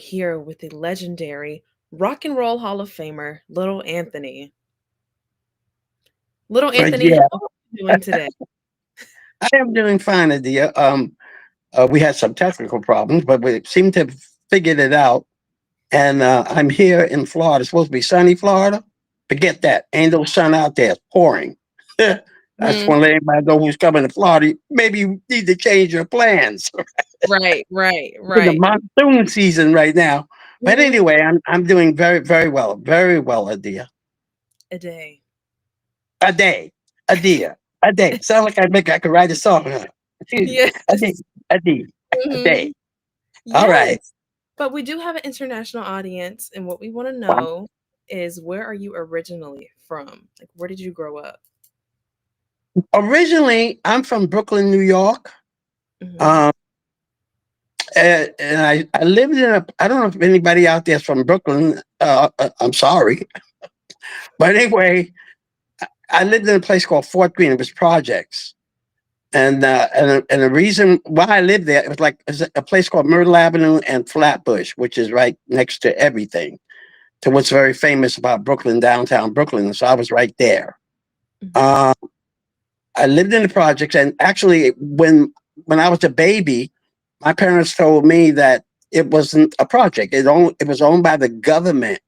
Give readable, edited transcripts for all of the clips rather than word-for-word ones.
here with the legendary Rock and Roll Hall of Famer, Little Anthony. Little Anthony, how Yeah, are you doing today? I am doing fine, Adia. We had some technical problems, but we seem to have figured it out. And I'm here in Florida. It's supposed to be sunny Florida. Forget that. Ain't no sun out there. It's pouring. I just Hmm. want to let everybody know who's coming to Florida. Maybe you need to change your plans. Right, right, In the right. monsoon season right now. But Hmm. anyway, I'm doing very well, Adia. A day. A day, Adia, a day. Sound like I could write a song. Huh? Yes. A day, a day, a Hmm. day. All right. Yes. But we do have an international audience, and what we want to Um, know is where are you originally from? Like, where did you grow up? Originally, I'm from Brooklyn, New York. Hmm. Um, and I lived in a, I don't know if anybody out there is from Brooklyn. I'm sorry. But anyway, I lived in a place called Fort Greene. It was projects. And the reason why I lived there, it was like it's a place called Myrtle Avenue and Flatbush, which is right next to everything, to what's very famous about Brooklyn, downtown Brooklyn. So I was right there. Hmm. Uh, I lived in the projects, and actually, when I was a baby, my parents told me that it wasn't a project. It was owned by the government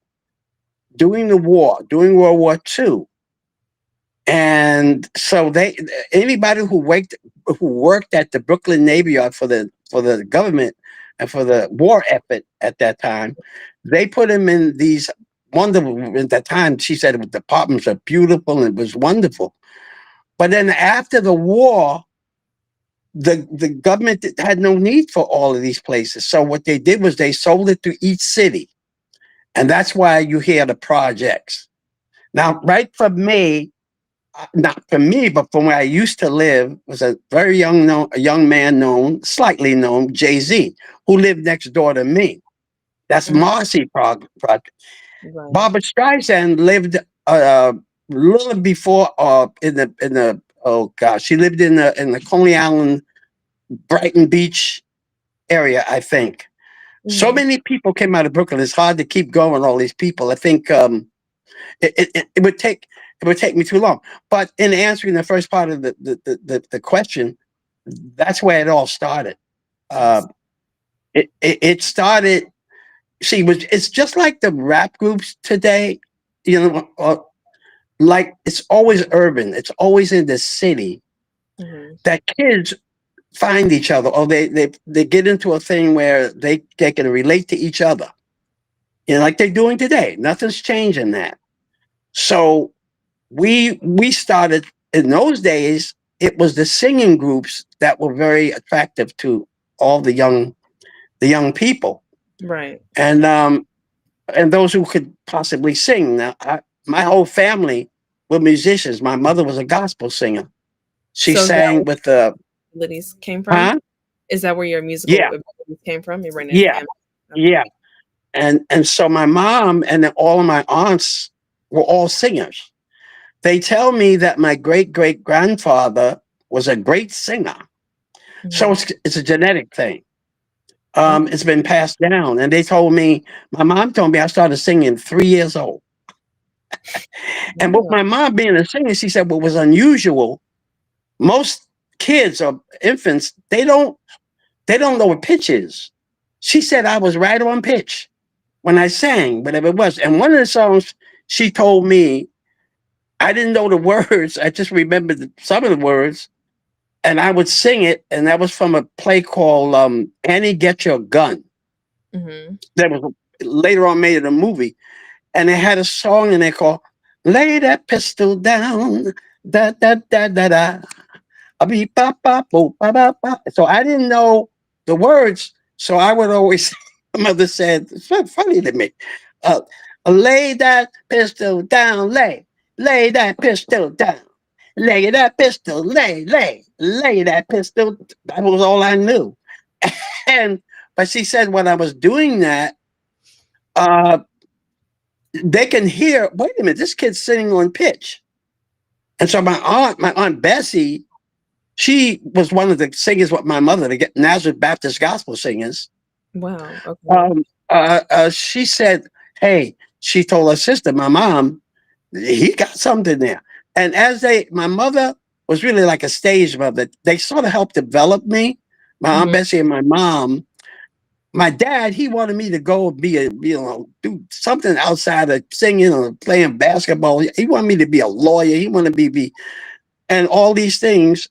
during the war, during World War II. And so they anybody who worked at the Brooklyn Navy Yard for the government and for the war effort at that time, they put them in these wonderful. At that time, she said the apartments are beautiful and it was wonderful. But then after the war, the government had no need for all of these places. So what they did was they sold it to each city, and that's why you hear the projects. Now, right for me, not for me, but from where I used to live, was a very a young man slightly known, Jay Z, who lived next door to me. That's Hmm. Marcy Project. Right. Barbara Streisand lived a little before, in the oh gosh, she lived in the Coney Island, Brighton Beach area, I think. So Hmm. many people came out of Brooklyn. It's hard to keep going. All these people. I think it would take me too long. But in answering the first part of the question, that's where it all started. I Uh, it started. See, it's just like the rap groups today. You know, like it's always urban. It's always in the city see. that kids find each other, or they get into a thing where they can relate to each other. You know, like they're doing today. Nothing's changing that. So we started in those days. It was the singing groups that were very attractive to all the young people, Right. and those who could possibly sing. Now, my whole family were musicians. My mother was a gospel singer. She So is that sang where with the your abilities came from? huh? Is that where your musical Yeah, abilities came from? You ran in yeah, family? Okay. yeah. And so my mom and then all of my aunts were all singers. They tell me that my great grandfather was a great singer. So Mhm. it's a genetic thing. Okay. It's been passed down. And they told me, my mom told me I started singing 3 years old. And with Wow. my mom being a singer, she said what was unusual, most kids or infants, they don't know what pitch is. She said I was right on pitch when I sang, whatever it was. And one of the songs she told me, I didn't know the words. I just remembered some of the words. And I would sing it, and that was from a play called Annie Get Your Gun. Mhm. That was later on made in a movie, and it had a song in there called "Lay That Pistol Down." Da da da da da. A beep ba ba boop ba ba ba. So I didn't know the words, so I would always. My mother said, "It's so funny to me." Uh, Lay that pistol down, lay that pistol down. Lay that pistol, lay that pistol. That was all I knew. And but she said when I was doing that, uh, they can hear. Wait a minute, this kid's sitting on pitch. And so my aunt Bessie, she was one of the singers with my mother, the Nazareth Baptist gospel singers. Wow. Okay. she said, "Hey," she told her sister, my mom, "He got something there." And my mother was really like a stage mother. They sort of helped develop me, my Aunt Mhm. Bessie and my mom. My dad, he wanted me to go do something outside of singing or playing basketball. He wanted me to be a lawyer. He wanted me to be, and all these things.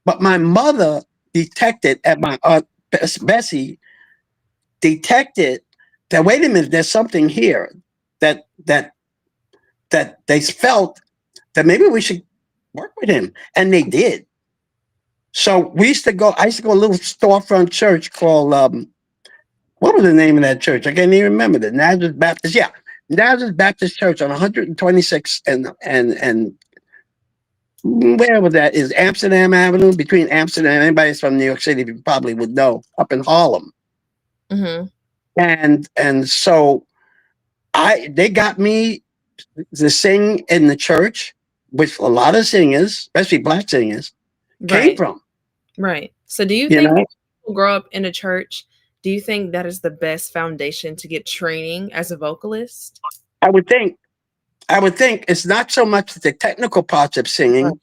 But my mother detected at my Aunt Bessie detected that, wait a minute, there's something here that that that they felt that maybe we should work with him, and they did. So we used to go. I used to go to a little storefront church called what was the name of that church? I can't even remember. The Nazareth Baptist. Yeah, Nazareth Baptist Church on 126 and where was that? Is Amsterdam Avenue between Amsterdam. Anybody that's from New York City probably would know, up in Harlem. Mhm. And so I they got me to sing in the church, which a lot of singers, especially black singers, came Right. from. Right. So do you You think know, people grow up in a church, do you think that is the best foundation to get training as a vocalist? I would think I would think it's not so much the technical parts of Right. singing,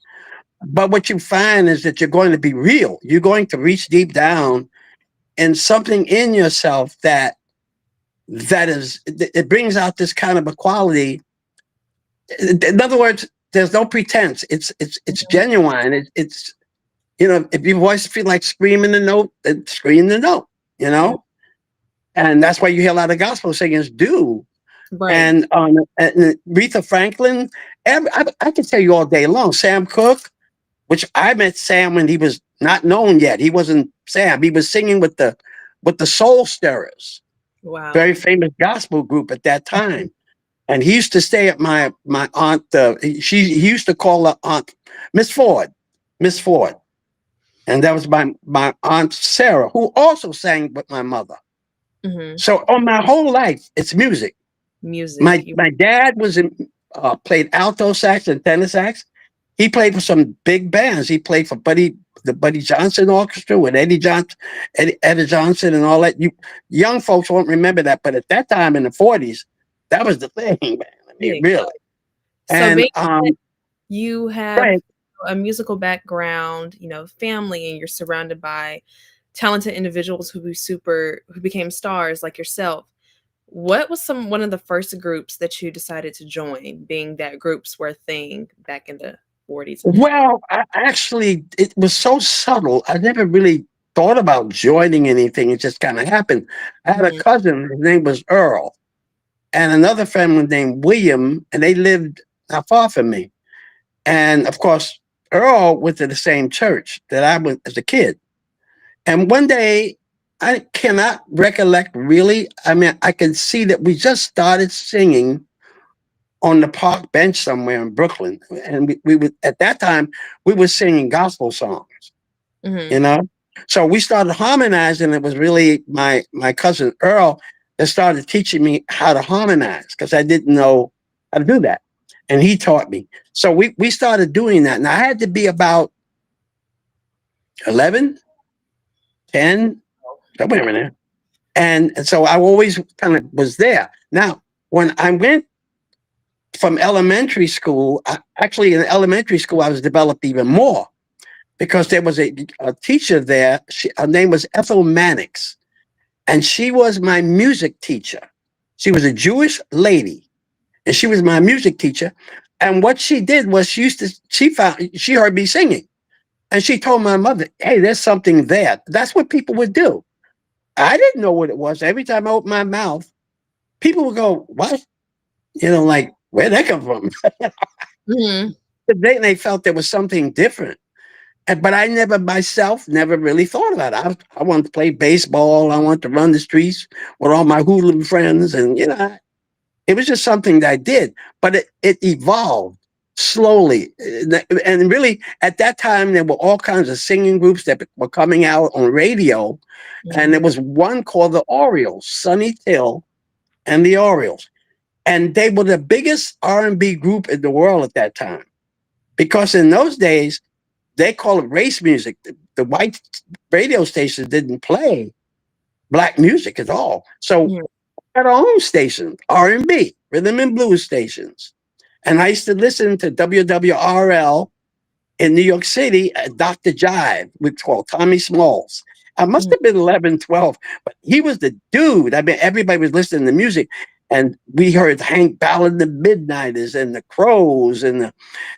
but what you find is that you're going to be real. You're going to reach deep down in something in yourself it brings out this kind of a quality. In other words, there's no pretense. It's Mhm. genuine. It's if your voice feel like screaming the note, then scream the note. You Mhm. know, and that's why you hear a lot of gospel singers do. Right. And Aretha Franklin, I can tell you all day long. Sam Cooke, which I met Sam when he was not known yet. He wasn't Sam. He was singing with the Soul Stirrers, Wow. very famous gospel group at that time. And he used to stay at my aunt. He used to call her aunt Miss Ford, Miss Ford, and that was my aunt Sarah, who also sang with my mother. Mhm. So on my whole life, it's music. Music. My dad played alto sax and tenor sax. He played for some big bands. He played for the Buddy Johnson Orchestra with Eddie Johnson, and all that. You young folks won't remember that, but at that time in the '40s, that was the thing, man. I mean, Big. really. So And being you have right. a musical background, family, and you're surrounded by talented individuals who became stars like yourself. What was one of the first groups that you decided to join, being that groups were a thing back in the 40s and 50s? Well, actually, it was so subtle. I never really thought about joining anything. It just kind of happened. I had a Mhm. cousin. His name was Earl, and another family named William, and they lived not far from me. And of course, Earl went to the same church that I went as a kid. And one day, I cannot recollect really. I mean, I can see that we just started singing on the park bench somewhere in Brooklyn. And we would, at that time, we were singing gospel songs, you Mhm. know? So we started harmonizing. It was really my cousin Earl that started teaching me how to harmonize because I didn't know how to do that. And he taught me. So we started doing that. And I had to be about 11, 10, somewhere in there. And so I always kind of was there. Now, when I went from elementary school, actually in elementary school, I was developed even more because there was a teacher there. Her name was Ethel Mannix, and she was my music teacher. She was a Jewish lady, and she was my music teacher. And what she did was she heard me singing, and she told my mother, "Hey, there's something there." That's what people would do. I didn't know what it was. Every time I opened my mouth, people would go, "What?" Like, where'd that come from? Mhm. But they felt there was something different. But I never really thought about it. I wanted to play baseball. I wanted to run the streets with all my hooligan friends. And, it was just something that I did. But it evolved slowly. And really, at that time, there were all kinds of singing groups that were coming out on radio. And there Mhm. was one called the Orioles, Sonny Till and the Orioles. And they were the biggest R&B group in the world at that time. Because in those days, they call it race music. The white radio stations didn't play black music at all. So Mhm. had our own station, R&B, rhythm and blues stations. And I used to listen to WWRL in New York City at Dr. Jive, we called Tommy Smalls. I must Mhm. have been 11, 12, but he was the dude. I mean, everybody was listening to music. And we heard Hank Ballard, the Midnighters, and the Crows, and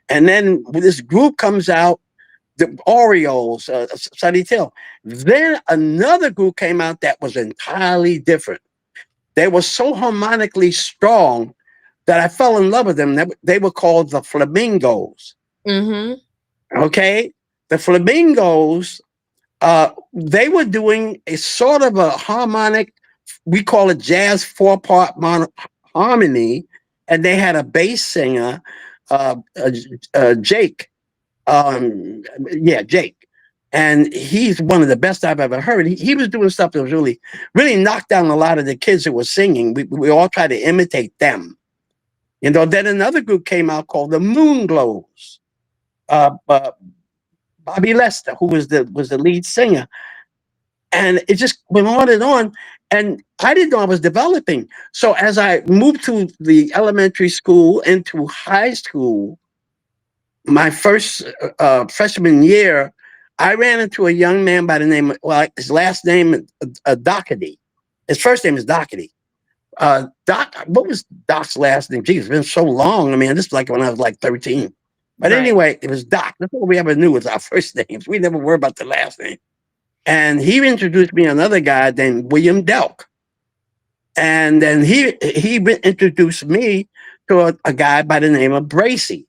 then this group comes out, the Orioles, Sunny Till. Then another group came out that was entirely different. They were so harmonically strong that I fell in love with them. They were called the Flamingos. Mhm. Okay, the Flamingos. They were doing a sort of a harmonic. We call it jazz four-part harmony, and they had a bass singer, Jake. Yeah, Jake. And he's one of the best I've ever heard. He was doing stuff that was really knocked down a lot of the kids who were singing. We all tried to imitate them. Then another group came out called the Moonglows. Uh, uh, Bobby Lester, who was the lead singer, and it just went on and on. And I didn't know I was developing. So as I moved to the elementary school into high school, my first freshman year, I ran into a young man by the name of, well, his last name Doherty. His first name is Doherty. Doc, what was Doc's last name? Geez, it's been so long. I mean, this is like when I was like 13. But Right. anyway, it was Doc. That's all we ever knew was our first names. We never worried about the last name. And he introduced me another guy named William Delk. And then he introduced me to a guy by the name of Bracy.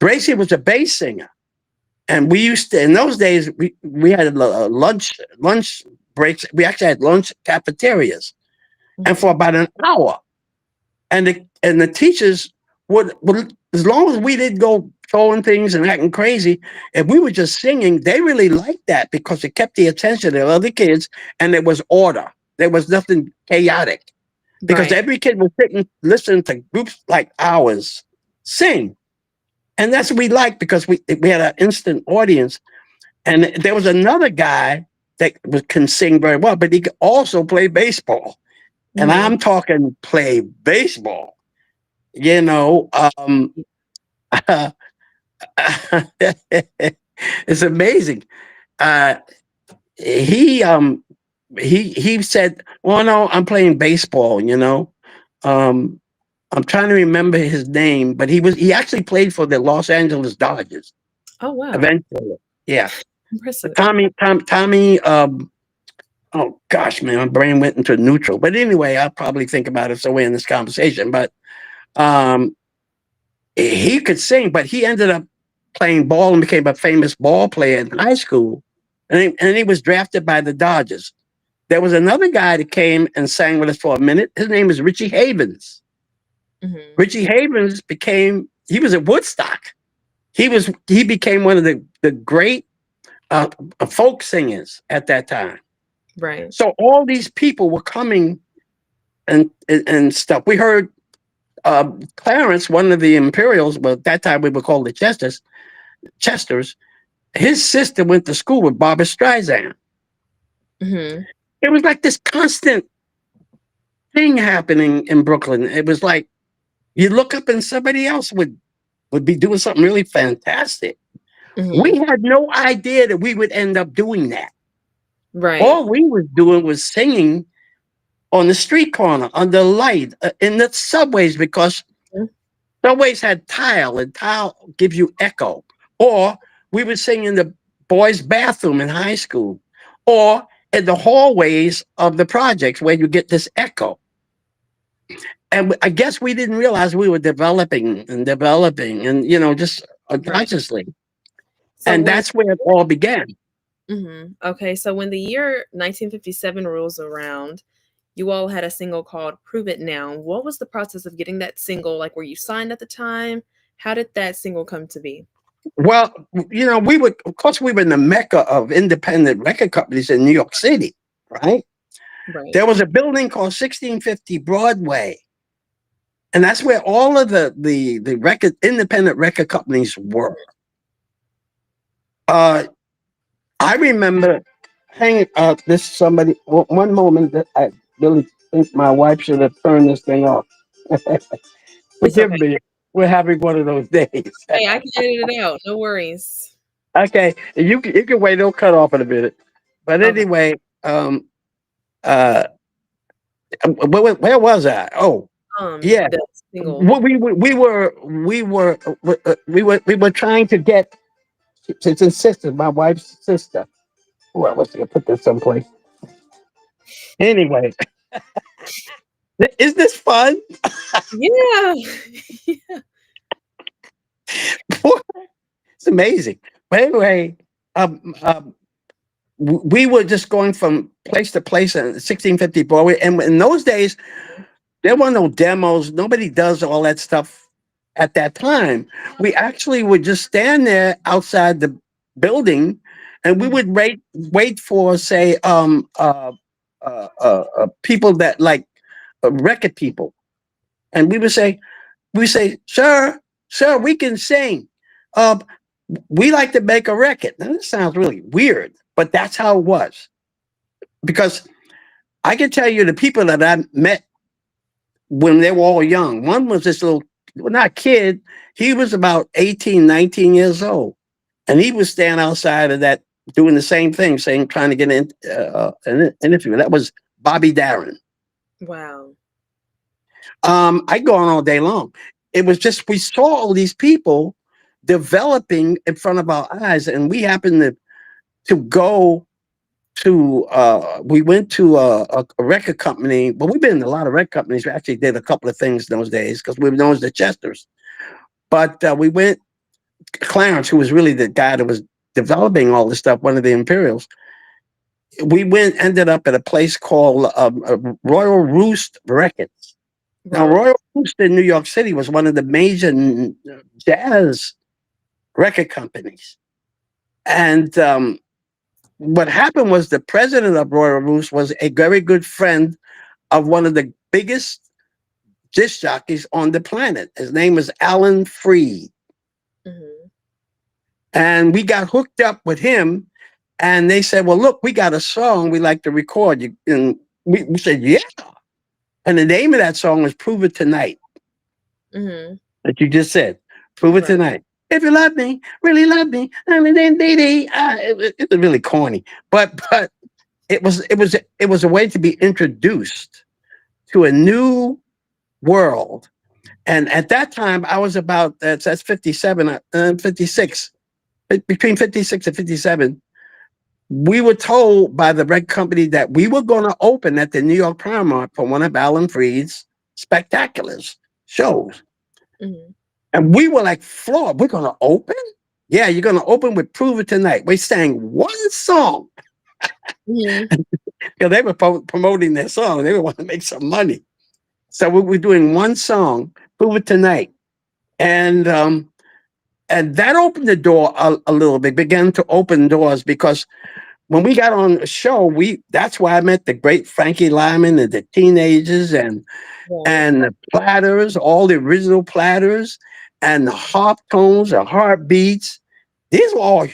Bracy was a bass singer. And we used to, in those days, we had lunch breaks. We actually had lunch cafeterias. And for Mhm. about an hour, and the teachers would, as long as we didn't go throwing things and acting crazy, if we were just singing, they really liked that because it kept the attention of the other kids, and there was order. There was nothing chaotic because Right. every kid was sitting listening to groups like ours sing, and that's what we liked because we had an instant audience. And there was another guy that can sing very well, but he could also play baseball. And Mhm. I'm talking play baseball. You know, it's amazing. Uh, he he said, "Well, no, I'm playing baseball." Um, I'm trying to remember his name, but he actually played for the Los Angeles Dodgers Oh, wow. eventually. Yeah, Impressive. Tommy. Oh gosh, man, my brain went into neutral. But anyway, I'll probably think about it somewhere in this conversation. But um, he could sing, but he ended up playing ball and became a famous ball player in high school. And he was drafted by the Dodgers. There was another guy that came and sang with us for a minute. His name is Richie Havens. Mhm. Richie Havens he was at Woodstock. He became one of the great uh, folk singers at that time. Right. So all these people were coming and stuff. We heard Clarence, one of the Imperials, but at that time we were called the Chesters. His sister went to school with Barbara Streisand. Mhm. It was like this constant thing happening in Brooklyn. It was like you look up and somebody else would be doing something really fantastic. We Mhm. had no idea that we would end up doing that. Right. All we was doing was singing on the street corner, under light, in the subways, because Mhm. subways had tile, and tile gives you echo. Or we would sing in the boys' bathroom in high school, or in the hallways of the projects where you get this echo. And I guess we didn't realize we were developing and, just Right. unconsciously. So And when that's where it all began. Okay, so when the year 1957 rolls around, you all had a single called Prove It Now. What was the process of getting that single? Like, were you signed at the time? How did that single come to be? Well, of course, we were in the mecca of independent record companies in New York City, right? Right. There was a building called 1650 Broadway, and that's where all of the independent record companies were. Uh, I remember hanging. This somebody. One moment that I really. think my wife should have turned this thing off. It's Forgive okay. me. We're having one of those days. Hey, I can edit it out. No worries. Okay, you can wait. It'll cut off in a minute. But Okay. anyway, uh, where was I? Oh, yeah. The single. We were trying to get it's sister, my wife's sister. Well, let's see, put this someplace. Anyway, is this fun? Yeah. It's amazing. But anyway, we were just going from place to place in 1650 Broadway, and in those days there were no demos. Nobody does all that stuff at that time. We actually would just stand there outside the building, and we would wait for, say, people that like record people, and we say, sir, we can sing. Uh, we like to make a record. Now, this sounds really weird, but that's how it was. Because I can tell you the people that I met when they were all young. One was this little, well, not kid, he was about 18, 19 years old. And he was standing outside of that doing the same thing, saying, trying to get an interview. That was Bobby Darin. Wow. I go on all day long. It was just, we saw all these people developing in front of our eyes, and we happened to go to we went to a record company. Well, we've been in a lot of record companies. We actually did a couple of things in those days because we were known as the Chesters. But we went, Clarence, who was really the guy that was developing all this stuff, one of the Imperials. We ended up at a place called Royal Roost Records. Now, Royal Roost in New York City was one of the major jazz record companies. And what happened was the president of Royal Roost was a very good friend of one of the biggest disc jockeys on the planet. His name was Alan Freed. Mm-hmm. And we got hooked up with him, and they said, well, look, we got a song we like to record. And we said, yeah. And the name of that song was Prove It Tonight. Mm-hmm. That you just said. Prove It Tonight. If you love me, really love me. It was really corny. But it was a way to be introduced to a new world. And at that time, I was about, that's 57, 56, between 56 and 57. We were told by the record company that we were going to open at the New York Paramount for one of Alan Freed's spectaculars shows. Mm-hmm. And we were like, floored. We're going to open? Yeah, you're going to open with Prove It Tonight. We sang one song. Mm-hmm. Because they were promoting their song. They wanted to make some money. So we were doing one song, Prove It Tonight. And that opened the door a little bit, began to open doors, because when we got on the show, that's why I met the great Frankie Lyman and the Teenagers and the Platters, all the original Platters, and the Harp Tones, the Heartbeats. These were all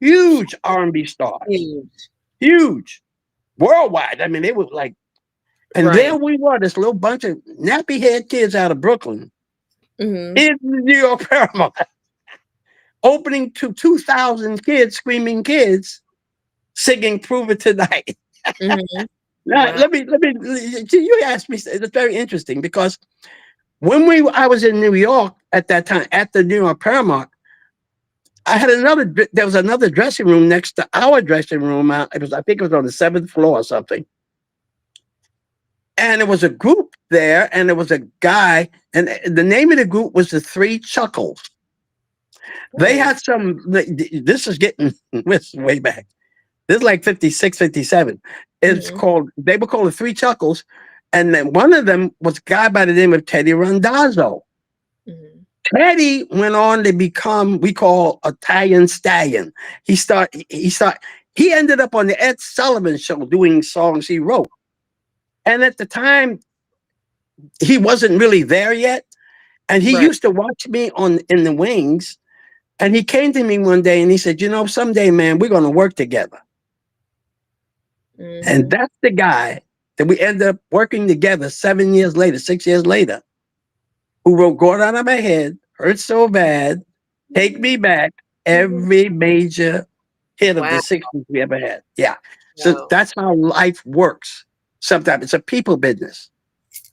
huge R&B stars. Huge. Worldwide. I mean, they were like, and there we were, this little bunch of nappy head kids out of Brooklyn in the New York Paramount, opening to 2,000 kids, screaming kids, singing Prove It Tonight. Mm-hmm. Now, let me, you asked me, it's very interesting, because when I was in New York at that time, at the New York Paramount, there was another dressing room next to our dressing room. I think it was on the 7th floor or something. And there was a group there, and there was a guy, and the name of the group was the Three Chuckles. They had this is getting way back. This is like 56, 57. It's called, they were called the Three Chuckles. And then one of them was a guy by the name of Teddy Randazzo. Mm-hmm. Teddy went on to become, we call, Italian Stallion. He ended up on the Ed Sullivan Show doing songs he wrote. And at the time, he wasn't really there yet. And he used to watch me in the wings. And he came to me one day and he said, someday, man, we're going to work together. Mm-hmm. And that's the guy that we ended up working together 7 years later, 6 years later, who wrote "Going Out of My Head," "Hurt So Bad," "Take Me Back," every major hit of the Wow. 60s we ever had. Yeah. So Wow. that's how life works. Sometimes it's a people business.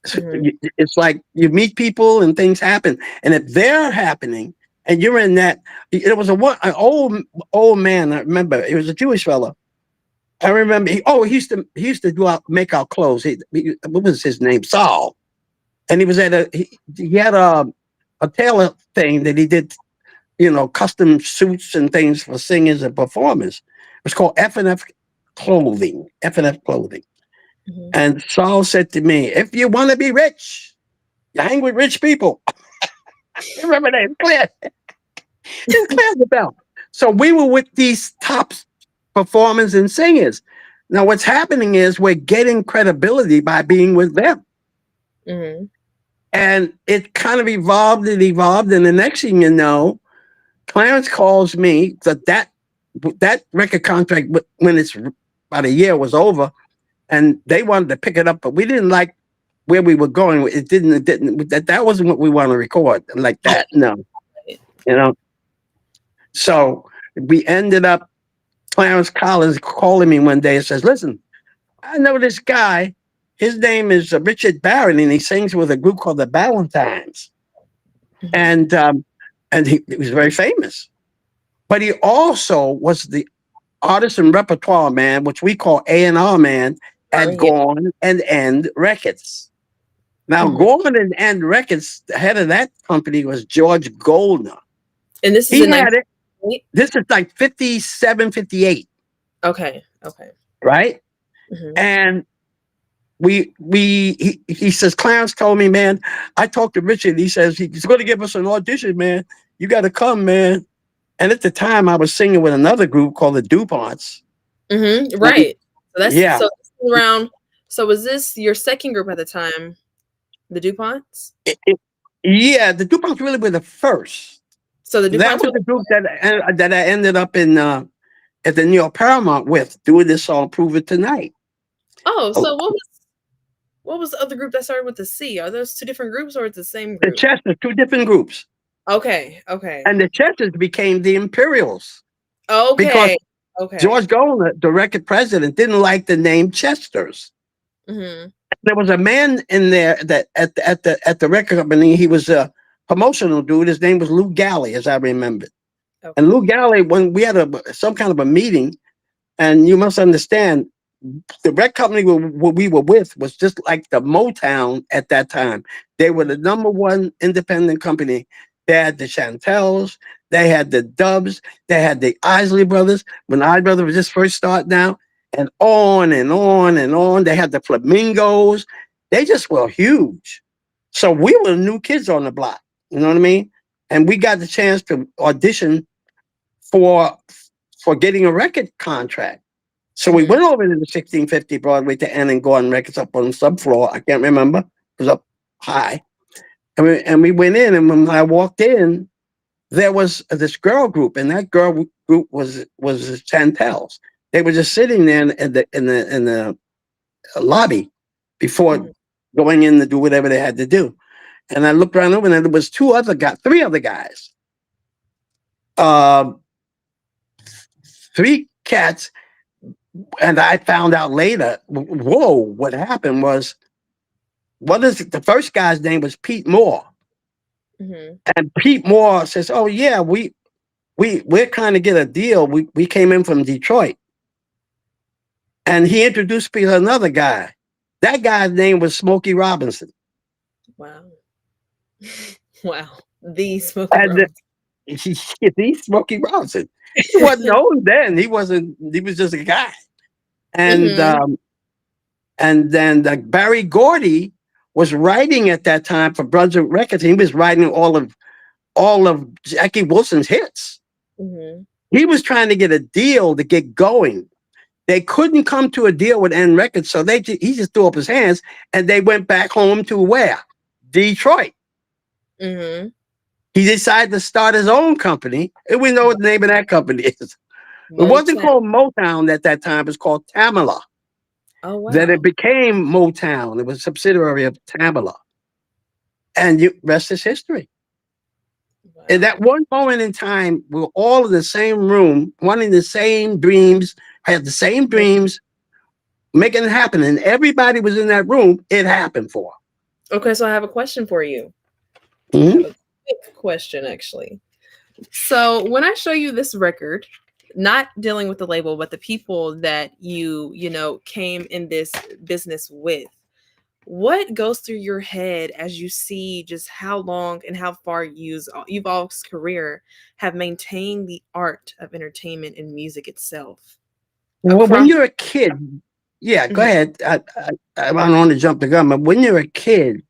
Mhm. It's like you meet people and things happen. And if they're happening and you're in that, it was an old man. I remember he was a Jewish fellow. I remember. He used to make our clothes. What was his name? Saul. And he was at he had a tailor thing that he did, custom suits and things for singers and performers. It was called F&F Clothing. F&F Clothing. Mhm. And Saul said to me, "If you want to be rich, you hang with rich people." You remember that? Clear. It's clear as a bell. So we were with these top performers and singers. Now what's happening is we're getting credibility by being with them. Mhm. And it kind of evolved and evolved. And the next thing you know, Clarence calls me that record contract, when it's about a year was over, and they wanted to pick it up, but we didn't like where we were going. It didn't that wasn't what we want to record like that. No, Right. you know. So we ended up. Clarence Collins calling me one day and says, "Listen, I know this guy. His name is Richard Barron, and he sings with a group called the Ballantines, Mhm. and he was very famous. But he also was the artist and repertoire man, which we call A&R man, at Yeah. Gorn and End Records. Now, Mhm. Gorman and End Records, the head of that company was George Goldner. And this is He in had it. 1998? This is like 57, 58, Okay. Okay. right? Mhm. And he says, Clarence told me, man, I talked to Richard. He says, he's going to give us an audition, man. You got to come, man. And at the time, I was singing with another group called the DuPonts. Mhm. And Right. yeah, So this is around so was this your second group at the time, the DuPonts? it, it, yeah, the DuPonts really were the first. So the That DuPonts was were the group that I ended up in at the New York Paramount with, doing this song "Prove It Tonight." Oh, Oh, so what was the other group that started with the C? Are those 2 different groups or it's the same the group? Chesters, two different groups, Okay. Okay. and the Chesters became the Imperials because Okay. Okay. George Goldner, the record president, didn't like the name Chesters. Mhm. There was a man in there that at the record company. He was a promotional dude. His name was Lou Galley, as I remember. And Okay. Lou Galley, when we had some kind of a meeting, and you must understand, the record company we were with was just like the Motown at that time. They were the number one independent company. They had the Chantels, they had the Dubs, they had the Isley Brothers when the Isley Brothers was just first starting out, and on and on and on. They had the Flamingos. They just were huge. So we were new kids on the block. You know what I mean? And we got the chance to audition for getting a record contract. So we Mhm. went over to the 1650 Broadway to Ann and Gordon Records up on the subfloor. I can't remember. It was up high. And we went in, and when I walked in, there was this girl group, and that girl group was the Chantels. They were just sitting there in the lobby before Mhm. going in to do whatever they had to do. And I looked around over, and there was three other guys, uh, three cats. And I found out later, whoa, what happened was, the first guy's name was Pete Moore. Mhm. And Pete Moore says, "Oh yeah, we're trying to get a deal. We came in from Detroit." And he introduced me to another guy. That guy's name was Smokey Robinson. Wow. Wow. The Smokey And Robinson. he's Smokey Robinson. He wasn't known then. He was just a guy. And Mhm. then Barry Gordy was writing at that time for Brunswick Records. He was writing all of Jackie Wilson's hits. Mhm. He was trying to get a deal to get going. They couldn't come to a deal with N Records, so he just threw up his hands, and they went back home to where? Detroit. Mhm. He decided to start his own company, and we know what the name of that company is. It wasn't Motown. called Motown at that time; it was called Tamala. Oh, Then it wow. became Motown. It was a subsidiary of Tamala. And you rest is history. In that Wow. one moment in time, we were all in the same room, wanting the same dreams, had the same dreams, making it happen. And everybody was in that room, it happened for. Okay, so I have a question for you. I have Mhm. a quick question, actually. So when I show you this record, not dealing with the label, but the people that you came in this business with, what goes through your head as you see just how long and how far you've all's career have maintained the art of entertainment and music itself Well, when across? you're a kid, yeah, go Mhm, ahead. I don't want to jump the gun, but when you're a kid,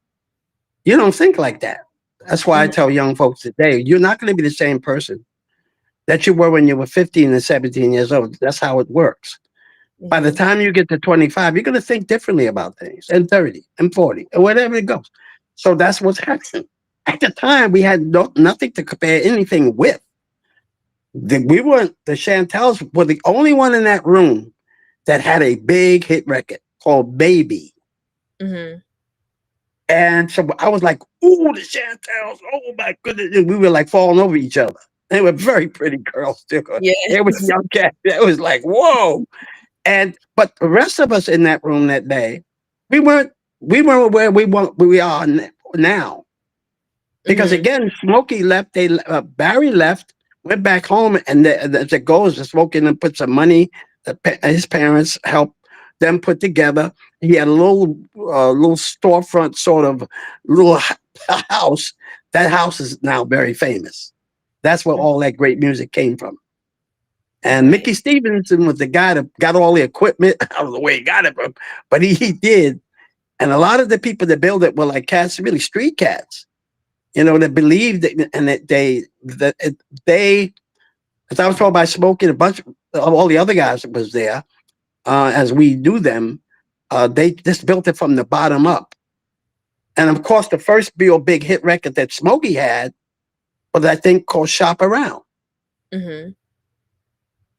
you don't think like that. That's why I mhm, tell young folks today, you're not going to be the same person that you were when you were 15 and 17 years old. That's how it works. By the mhm, time you get to 25, you're going to think differently about things, and 30 and 40 and whatever it goes. So that's what's happening. At the time, we had nothing to compare anything with. We weren't, the Chantels were the only one in that room that had a big hit record called Baby. mhm. And so I was like, ooh, the Chantels. Oh my goodness. And we were like falling over each other. They were very pretty girls too. They were Yes. young cats. It was like, whoa. And but the rest of us in that room that day, we weren't where we are now. Because Mhm, again, Smokey left, Barry left, went back home, and as it goes, the Smokey and put some money that his parents helped them put together. He had a little storefront sort of little house. That house is now very famous. That's where mhm. all that great music came from. And Mickey Right. Stevenson was the guy that got all the equipment. I don't know where he got it from, but he did. And a lot of the people that built it were like cats, really street cats, that believed that, and they, as I was told by Smokey and a bunch of all the other guys that was there, as we do them, they just built it from the bottom up. And of course, the first real big hit record that Smokey had was, I think, called Shop Around. Mhm.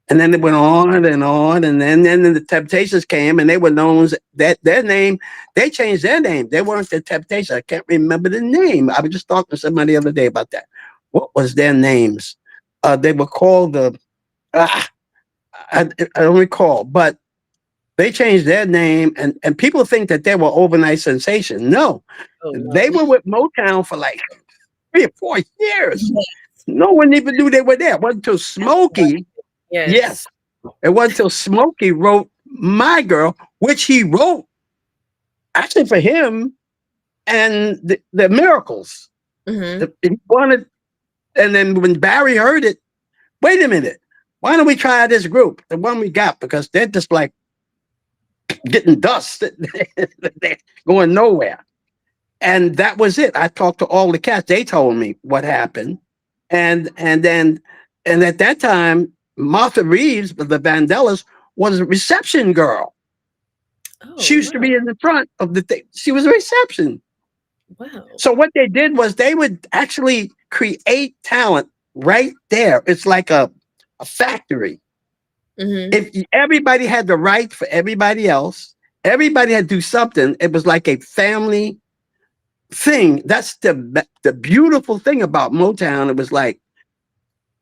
And then it went on and on, and then the Temptations came, and they were known as that their name. They changed their name. They weren't the Temptations. I can't remember the name. I was just talking to somebody the other day about that. What was their names? They were called the. Ah, I don't recall, but they changed their name, and people think that they were overnight sensation. No, Oh, they no. were with Motown for like 3 or 4 years. Yes. No one even knew they were there. It wasn't until That's right. Smokey. Yes, Yes. it wasn't until Smokey wrote My Girl, which he wrote actually for him and the Miracles. Mhm. He wanted, and then when Barry heard it, wait a minute, why don't we try this group, the one we got, because they're just like getting dust, they're going nowhere. And that was it. I talked to all the cats. They told me what happened, and at that time, Martha Reeves of the Vandellas was a reception girl. She Oh, used to wow. be in the front of the thing. She was a reception. Wow. So what they did was they would actually create talent right there. It's like a factory. Mhm. If everybody had the right for everybody else, everybody had to do something. It was like a family thing. That's the beautiful thing about Motown. It was like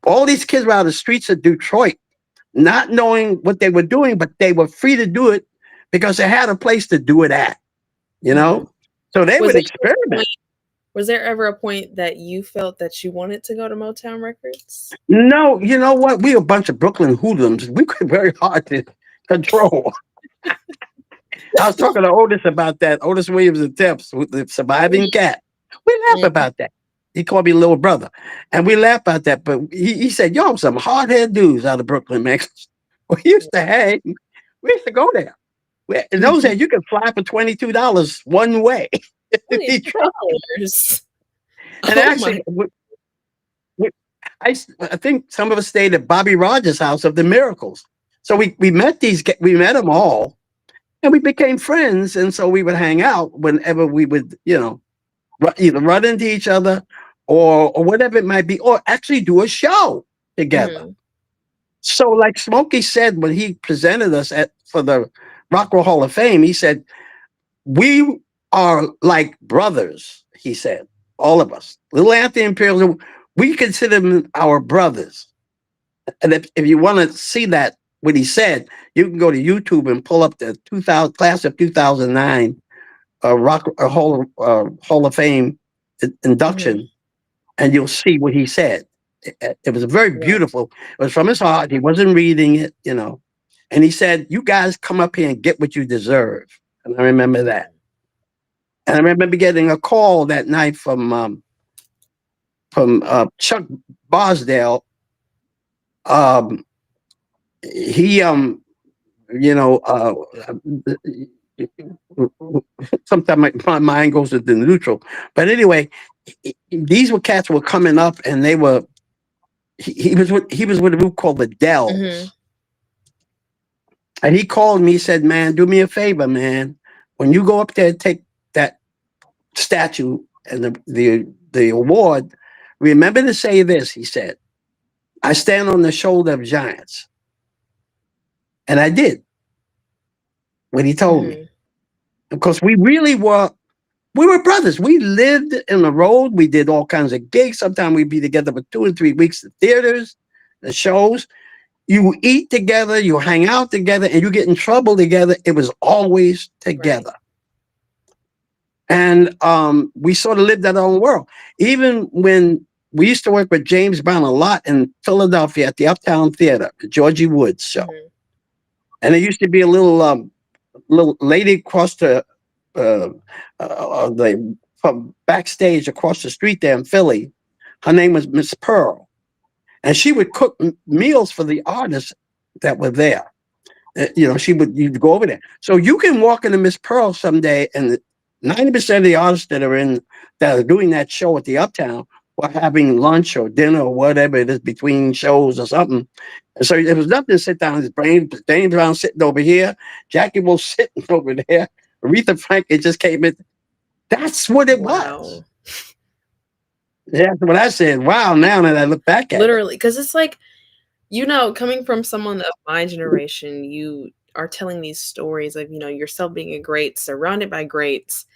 all these kids were out of the streets of Detroit, not knowing what they were doing, but they were free to do it because they had a place to do it at, you Mhm. know? So they Was would there ever a experiment. point was there ever a point that you felt that you wanted to go to Motown Records? No, you know what? We were a bunch of Brooklyn hoodlums. We were very hard to control. I was talking to Otis about that. Otis Williams and Temps, with the surviving cat. We laugh Mhm. about that. He called me little brother. And we laugh about that. But he said, yo, some hard head dudes out of Brooklyn, man. We used to hang. We used to go there. In those days, you could fly for $22 one way to Detroit. $22. And Oh my. actually, we, I think some of us stayed at Bobby Rogers' house of the Miracles. So we met them all, and we became friends. And so we would hang out whenever we would, either run into each other or whatever it might be, or actually do a show together. Mhm. So, like Smokey said when he presented us for the Rock and Roll Hall of Fame, he said, we are like brothers, he said, all of us. Little Anthony Imperials, we consider them our brothers. And if you want to see that, what he said, you can go to YouTube and pull up the 2000 class of 2009 Hall of Fame Mhm. induction, and you'll see what he said. It was very Right. beautiful. It was from his heart. He wasn't reading it, you know. And he said, "You guys come up here and get what you deserve." And I remember that. And I remember getting a call that night from Chuck Bosdale. Um, he you know, sometimes my mind goes into neutral. But anyway, these were cats were coming up, and they were he was with a group called the Dells, Mhm. and he called me. He said, "Man, do me a favor, man. When you go up there, take that statue and the award. Remember to say this." He said, "I stand on the shoulder of giants," and I did what he told me, Mhm. because we were brothers. We lived in the road. We did all kinds of gigs. Sometimes we'd be together for 2 or 3 weeks at theaters, the shows. You eat together, you hang out together, and you get in trouble together. It was always Right. together. And we sort of lived that own world. Even when we used to work with James Brown a lot in Philadelphia at the Uptown Theater, the Georgie Woods show. Mhm. And there used to be a little lady across uh, the from backstage across the street there in Philly. Her name was Miss Pearl, and she would cook meals for the artists that were there. You know, you'd go over there. So you can walk into Miss Pearl someday, and 90% of the artists that are doing that show at the Uptown were having lunch or dinner or whatever it is between shows or something. And so there was nothing to sit down. James Brown sitting over here, Jackie Wolf sitting over there, Aretha Franklin just came in. That's what it was. Wow. That's what I said. Wow, now that I look back at it. Literally, because it's like, coming from someone of my generation, you are telling these stories of, yourself being a great, surrounded by greats.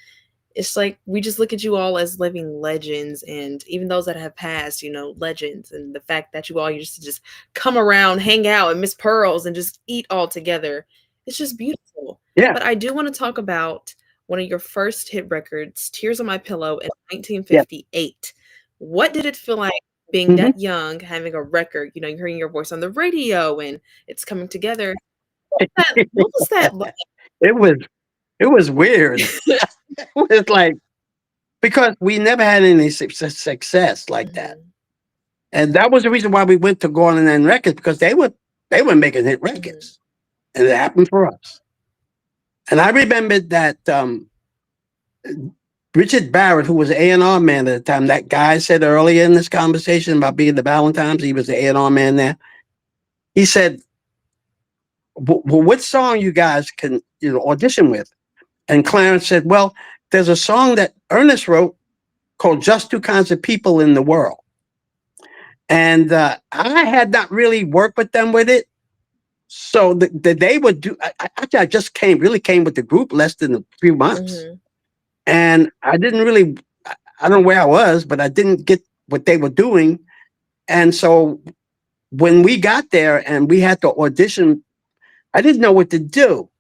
It's like we just look at you all as living legends, and even those that have passed, legends, and the fact that you all used to just come around, hang out, and Miss Pearls and just eat all together. It's just beautiful. Yeah, But I do want to talk about one of your first hit records, Tears on My Pillow in yeah. 1958. What did it feel like being Mhm. that young, having a record, you're hearing your voice on the radio and it's coming together? What was that like? It was it was weird. It was like, because we never had any success like that. Mhm, And that was the reason why we went to Garland and Records, because they were making hit mhm, records. And it happened for us. And I remembered that Richard Barrett, who was the A&R man at the time, that guy said earlier in this conversation about being the Valentines, he was the A&R man there. He said, well, what song you guys can audition with? And Clarence said, well, there's a song that Ernest wrote called Just Two Kinds of People in the World. And I had not really worked with them with it. So they would do, actually, I just really came with the group less than a few months. mhm, And I didn't really, I don't know where I was, but I didn't get what they were doing. And so when we got there and we had to audition, I didn't know what to do.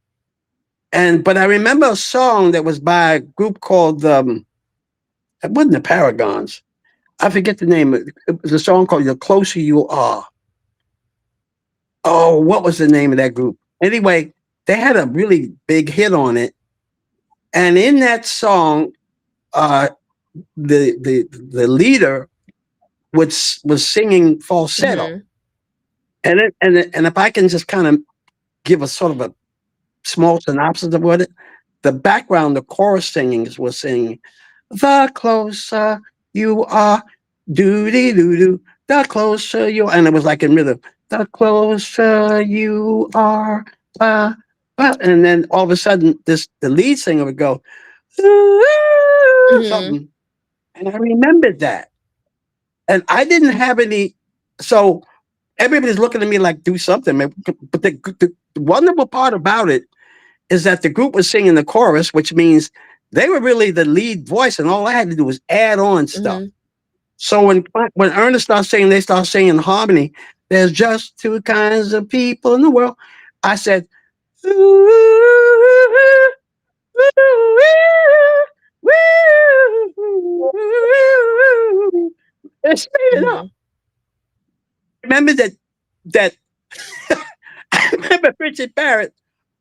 But I remember a song that was by a group called, it wasn't the Paragons. I forget the name. It was a song called The Closer You Are. Oh, what was the name of that group? Anyway, they had a really big hit on it. And in that song, uh, the leader was singing falsetto. mhm. And if I can just kind of give a sort of a small synopsis of what the background, the chorus singings was singing, the closer you are, doo dee doo doo, the closer you are. And it was like in rhythm, the closer you are, and then all of a sudden, the lead singer would go, Mhm. something. And I remembered that. And I didn't have any, so everybody's looking at me like, do something, man. But the wonderful part about it is that the group was singing the chorus, which means they were really the lead voice, and all I had to do was add on stuff. Mhm. So when Ernest starts singing, they start singing harmony. There's just two kinds of people in the world. I said, ooh, ooh, ooh, ooh, and speed it up. Mhm. Remember that I remember Richard Barrett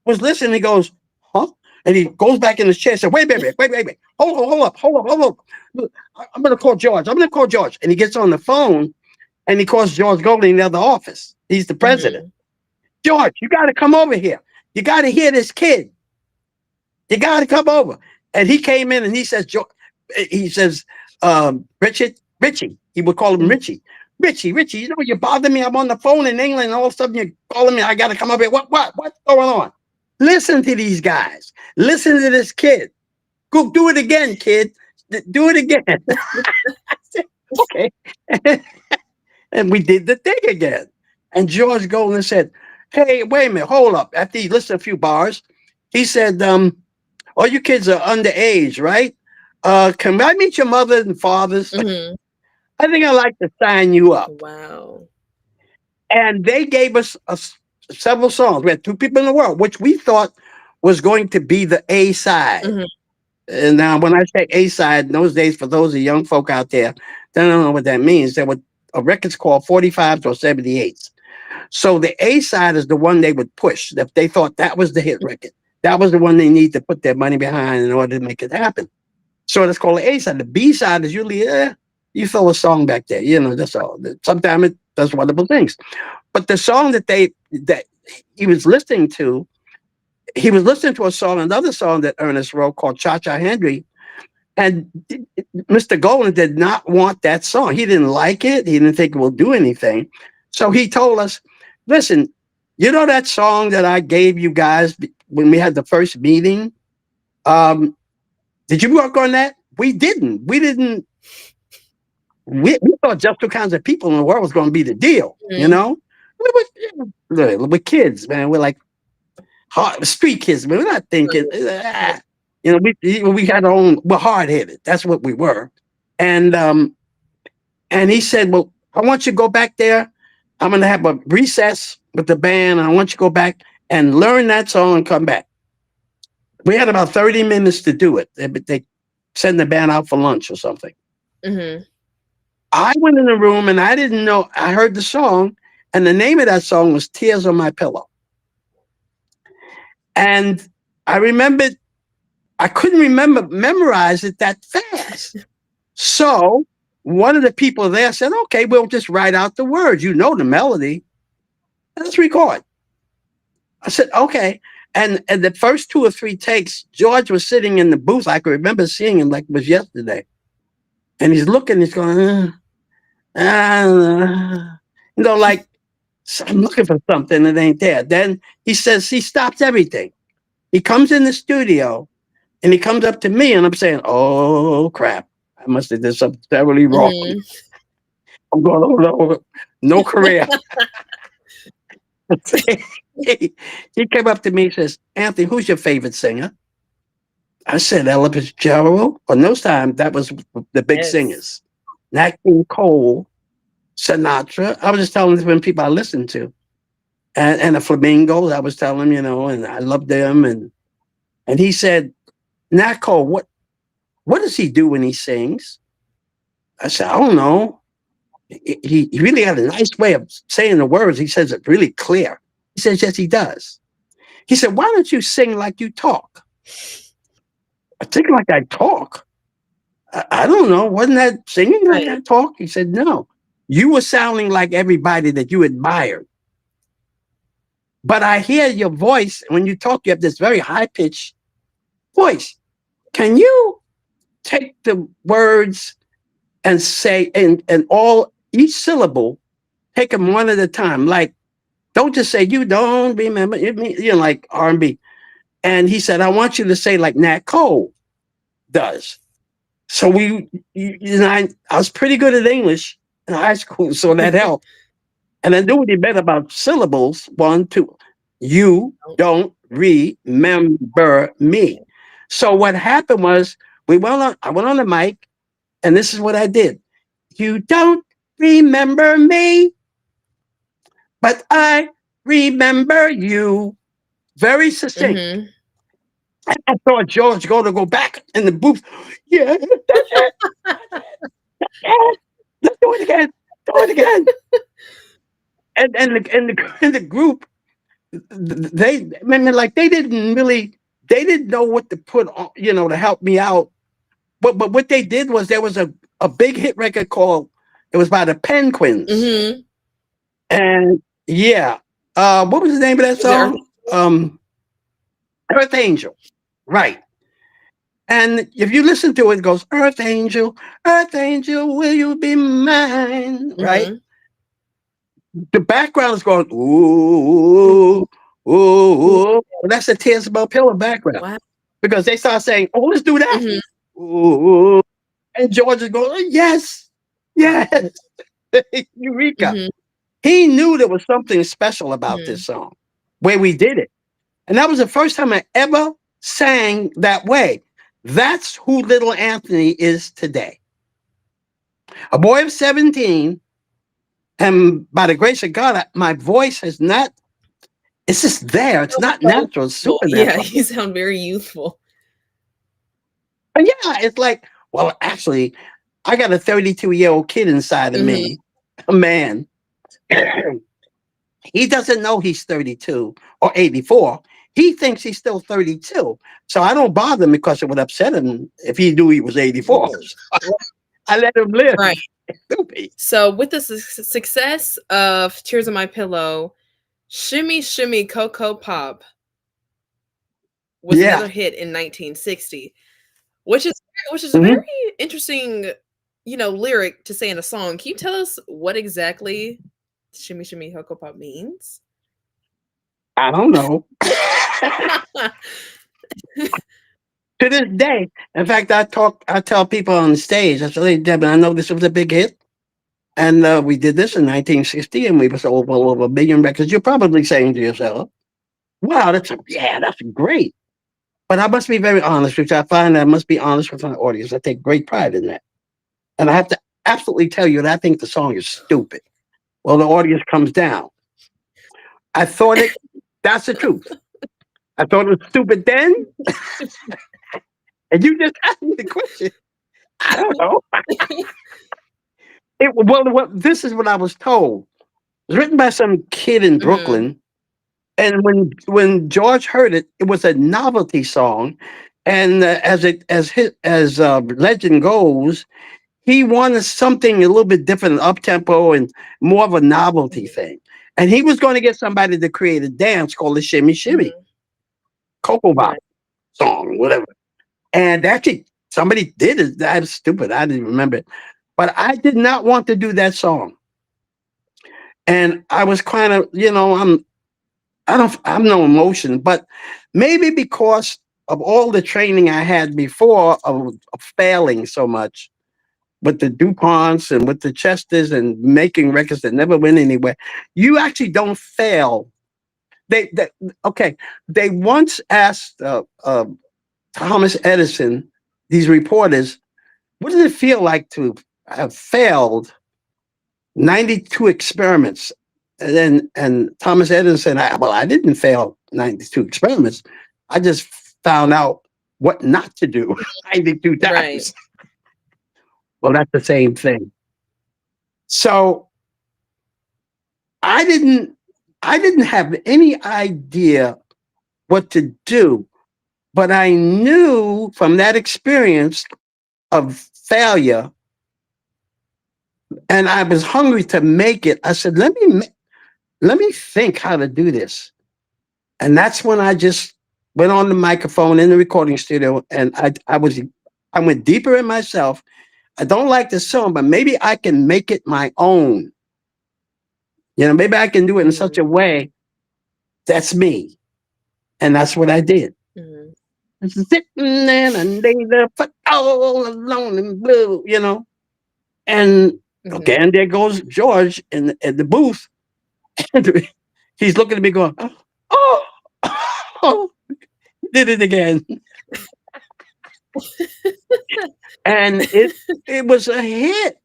was listening. He goes, huh? And he goes back in his chair and said, wait. Hold up. Look, I'm going to call George. And he gets on the phone and he calls George Golding in the other office. He's the president. Mhm. George, you got to come over here. You got to hear this kid. You got to come over. And he came in and he says, Richie. He would call him Mhm. Richie. Richie, you know, you bother me. I'm on the phone in England, and all of a sudden you're calling me. I got to come up here. What's going on? Listen to these guys. Listen to this kid. Go do it again, kid. Do it again. I said, okay. And we did the thing again. And George Golden said, hey, wait a minute, hold up. After he listened to a few bars, he said, all you kids are underage, right? Can I meet your mother and fathers? Mhm. I think I'd like to sign you up. Wow. And they gave us several songs. We had Two People in the World, which we thought was going to be the A side. Mhm. And now, when I say A side, in those days, for those of young folk out there, they don't know what that means. There were records called 45s or 78s. So the A side is the one they would push if they thought that was the hit record. That was the one they need to put their money behind in order to make it happen. So that's called the A side. The B side is usually, you throw a song back there. You know, that's all. Sometimes it does wonderful things. But the song that he was listening to, he was listening to another song that Ernest wrote called Cha Cha Henry. And Mr. Golden did not want that song. He didn't like it. He didn't think it will do anything. So he told us, listen, you know that song that I gave you guys when we had the first meeting? Did you work on that? We didn't. We thought just two kinds of people in the world was going to be the deal, you Mhm. know? We're kids, man. We're like street kids, man. We're not thinking, Right. you know, we had our own, we're hard headed. That's what we were. And and he said, well, I want you to go back there. I'm going to have a recess with the band. And I want you to go back and learn that song and come back. We had about 30 minutes to do it. They send the band out for lunch or something. Mhm. I went in the room and I didn't know. I heard the song, and the name of that song was Tears on My Pillow. And I remembered, I couldn't memorize it that fast. So one of the people there said, okay, we'll just write out the words. You know the melody. Let's record. I said, okay. And the first two or three takes, George was sitting in the booth. I could remember seeing him like it was yesterday. And he's looking, he's going, you know, like, I'm looking for something that ain't there. Then he says, he stops everything. He comes in the studio and he comes up to me and I'm saying, oh crap. I must have did something terribly wrong. Mhm. I'm going, oh no, no career. He came up to me and says, Anthony, who's your favorite singer? I said Ella Fitzgerald. On those times, that was the big Yes. singers. Nat King Cole, Sinatra. I was just telling different people I listened to. And the Flamingos, I was telling him, you know, and I loved them. And he said, Nat Cole, what does he do when he sings? I said, I don't know. He really had a nice way of saying the words. He says it really clear. He says, yes, he does. He said, why don't you sing like you talk? I think like I talk. I don't know. Wasn't that singing like Right. I talk? He said, no. You were sounding like everybody that you admired. But I hear your voice when you talk, you have this very high pitched voice. Can you take the words and say, and all, each syllable, take them one at a time? Like, don't just say, you don't remember, you know, like R&B. And he said, I want you to say like Nat Cole does. So I was pretty good at English in high school, so that helped. And I knew what he meant about syllables. One, two. You don't remember me. So what happened was I went on the mic, and this is what I did. You don't remember me, but I remember you. Very succinct. Mhm. I thought George going to go back in the booth. Yeah, that's it. Yeah, let's do it again. Do it again. And the group, they, I mean, like they didn't know what to put on, to help me out. But what they did was there was a big hit record called, it was by the Penguins. Mhm. And yeah, what was the name of that Is it Earth? song? Earth Angel. Right. And if you listen to it, it goes, Earth Angel, will you be mine? Right? Mhm. The background is going, ooh, ooh, ooh. That's the Tears Above Pillow background. Wow. Because they start saying, oh, let's do that. Mhm. Ooh. And George is going, oh, yes, yes. Eureka. Mhm. He knew there was something special about Mhm. this song, where we did it. And that was the first time I ever sang that way. That's who little Anthony is today. A boy of 17, and by the grace of God, my voice has not, it's just there. It's not So natural, it's youthful. Yeah, supernatural. you sound very youthful. And yeah, it's like, well, actually, I got a 32-year-old kid inside of Mhm. me, a man. He doesn't know he's 32 or 84. He thinks he's still 32. So I don't bother him because it would upset him if he knew he was 84. I let him live. Right. Stupid. So with the success of Tears on My Pillow, Shimmy Shimmy Cocoa Pop was Yeah. another hit in 1960, which is a very Mhm. interesting, lyric to say in a song. Can you tell us what exactly "Shimmy Shimmy Cocoa Pop" means? I don't know. To this day, in fact, I tell people on stage, I say, "Hey, Devin, I know this was a big hit. And we did this in 1960, and we sold well over a billion records." You're probably saying to yourself, wow, that's great. But I must be very honest, which I find I must be honest with my audience. I take great pride in that. And I have to absolutely tell you that I think the song is stupid. Well, the audience comes down. I thought it, that's the truth. I thought it was stupid then, and you just asked me the question. I don't know. This is what I was told. It was written by some kid in Mhm. Brooklyn. And when George heard it, it was a novelty song. And as legend goes, he wanted something a little bit different, up tempo, and more of a novelty Mhm. thing. And he was going to get somebody to create a dance called the Shimmy Shimmy, Mhm. Cocoa Bop Right. song, whatever. And actually, somebody did it. That's stupid. I didn't remember it. But I did not want to do that song. And I was kind of, I'm no emotion, but maybe because of all the training I had before of failing so much with the DuPonts and with the Chesters and making records that never went anywhere, you actually don't fail. They okay. They once asked Thomas Edison, these reporters, what does it feel like to have failed 92 experiments? And Thomas Edison said, well, I didn't fail 92 experiments. I just found out what not to do 92 Right. times. Well, that's the same thing. So I didn't I didn't have any idea what to do, but I knew from that experience of failure, and I was hungry to make it. I said, let me think how to do this. And that's when I just went on the microphone in the recording studio, and I went deeper in myself. I don't like the song, but maybe I can make it my own. Maybe I can do it in such Mhm. a way that's me. And that's what I did. Mhm. Sitting in a native all alone in blue. And okay, Mhm. and there goes George in the booth. And he's looking at me going, oh, oh, did it again. And it was a hit.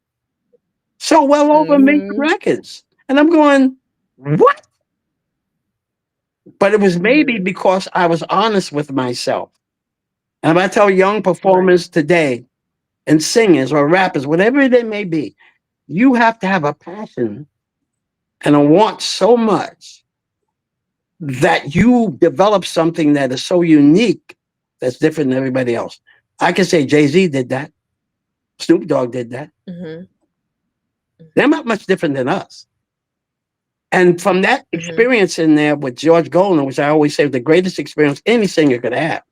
So well over major Mhm. records. And I'm going, what? But it was maybe Mhm. because I was honest with myself. And I tell young Right. performers today and singers or rappers, whatever they may be, you have to have a passion and a want so much that you develop something that is so unique that's different than everybody else. I can say Jay-Z did that. Snoop Dogg did that. Mhm. They're Mhm. not much different than us. And from that Mhm. experience in there with George Golden, which I always say was the greatest experience any singer could have,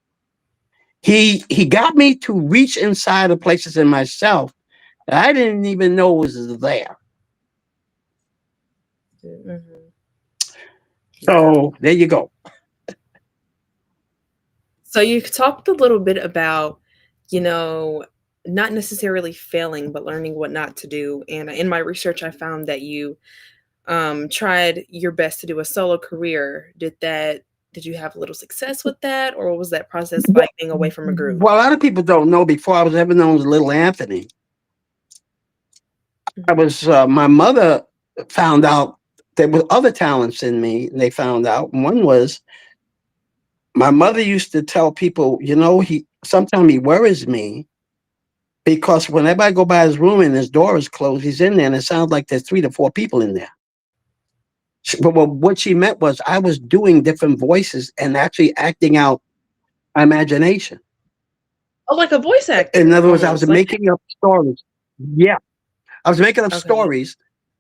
he got me to reach inside of places in myself that I didn't even know was there. Mhm. Yeah. So there you go. So you talked a little bit about, you know, not necessarily failing, but learning what not to do. And in my research, I found that you tried your best to do a solo career. Did you have a little success with that, or what was that process Well, like being away from a group? a lot of people don't know before I was ever known as Little Anthony. I Mhm. was my mother found out there were other talents in me. And they found out one was my mother used to tell people, you know, he sometimes he worries me because whenever I go by his room and his door is closed, he's in there and it sounds like there's 3 to 4 people in there. But what she meant was I was doing different voices and actually acting out my imagination. Oh, like a voice In actor other words, I was almost. Like making up stories. Yeah, I was making up okay. stories.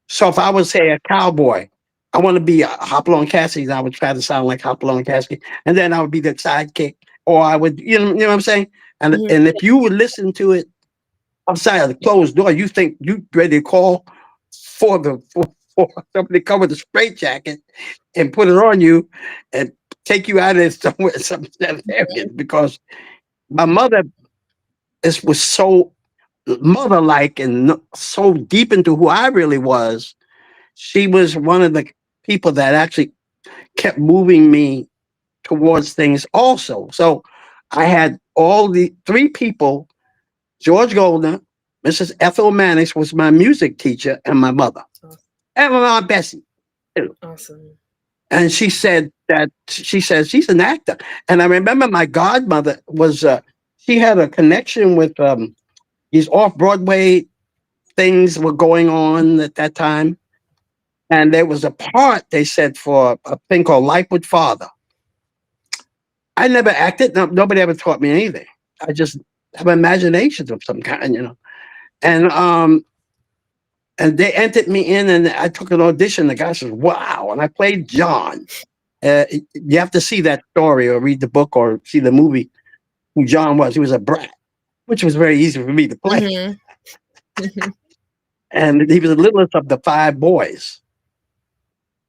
So if I was, say, a cowboy, I want to be a Hopalong Cassidy, I would try to sound like Hopalong Cassidy. And then I would be the sidekick, or I would, you know what I'm saying? Mhm. And if you would listen to it outside of the closed door, you think you ready to call for somebody to come with a straight jacket and put it on you and take you out of somewhere, some areas, because my mother was so mother like and so deep into who I really was. She was one of the people that actually kept moving me towards things also. So I had all the 3 people. George Goldner, Mrs. Ethel Mannix was my music teacher, and my mother, Awesome. and my Aunt Bessie. Awesome. And she said that she says she's an actor. And I remember my godmother was she had a connection with these off Broadway things were going on at that time. And there was a part they said for a thing called Life with Father. I never acted. No, nobody ever taught me anything. I just have imaginations of some kind, you know. And they entered me in, and I took an audition. The guy says, "Wow!" And I played John. You have to see that story, or read the book, or see the movie. Who John was? He was a brat, which was very easy for me to play. Mhm. Mhm. And he was the littlest of the 5 boys.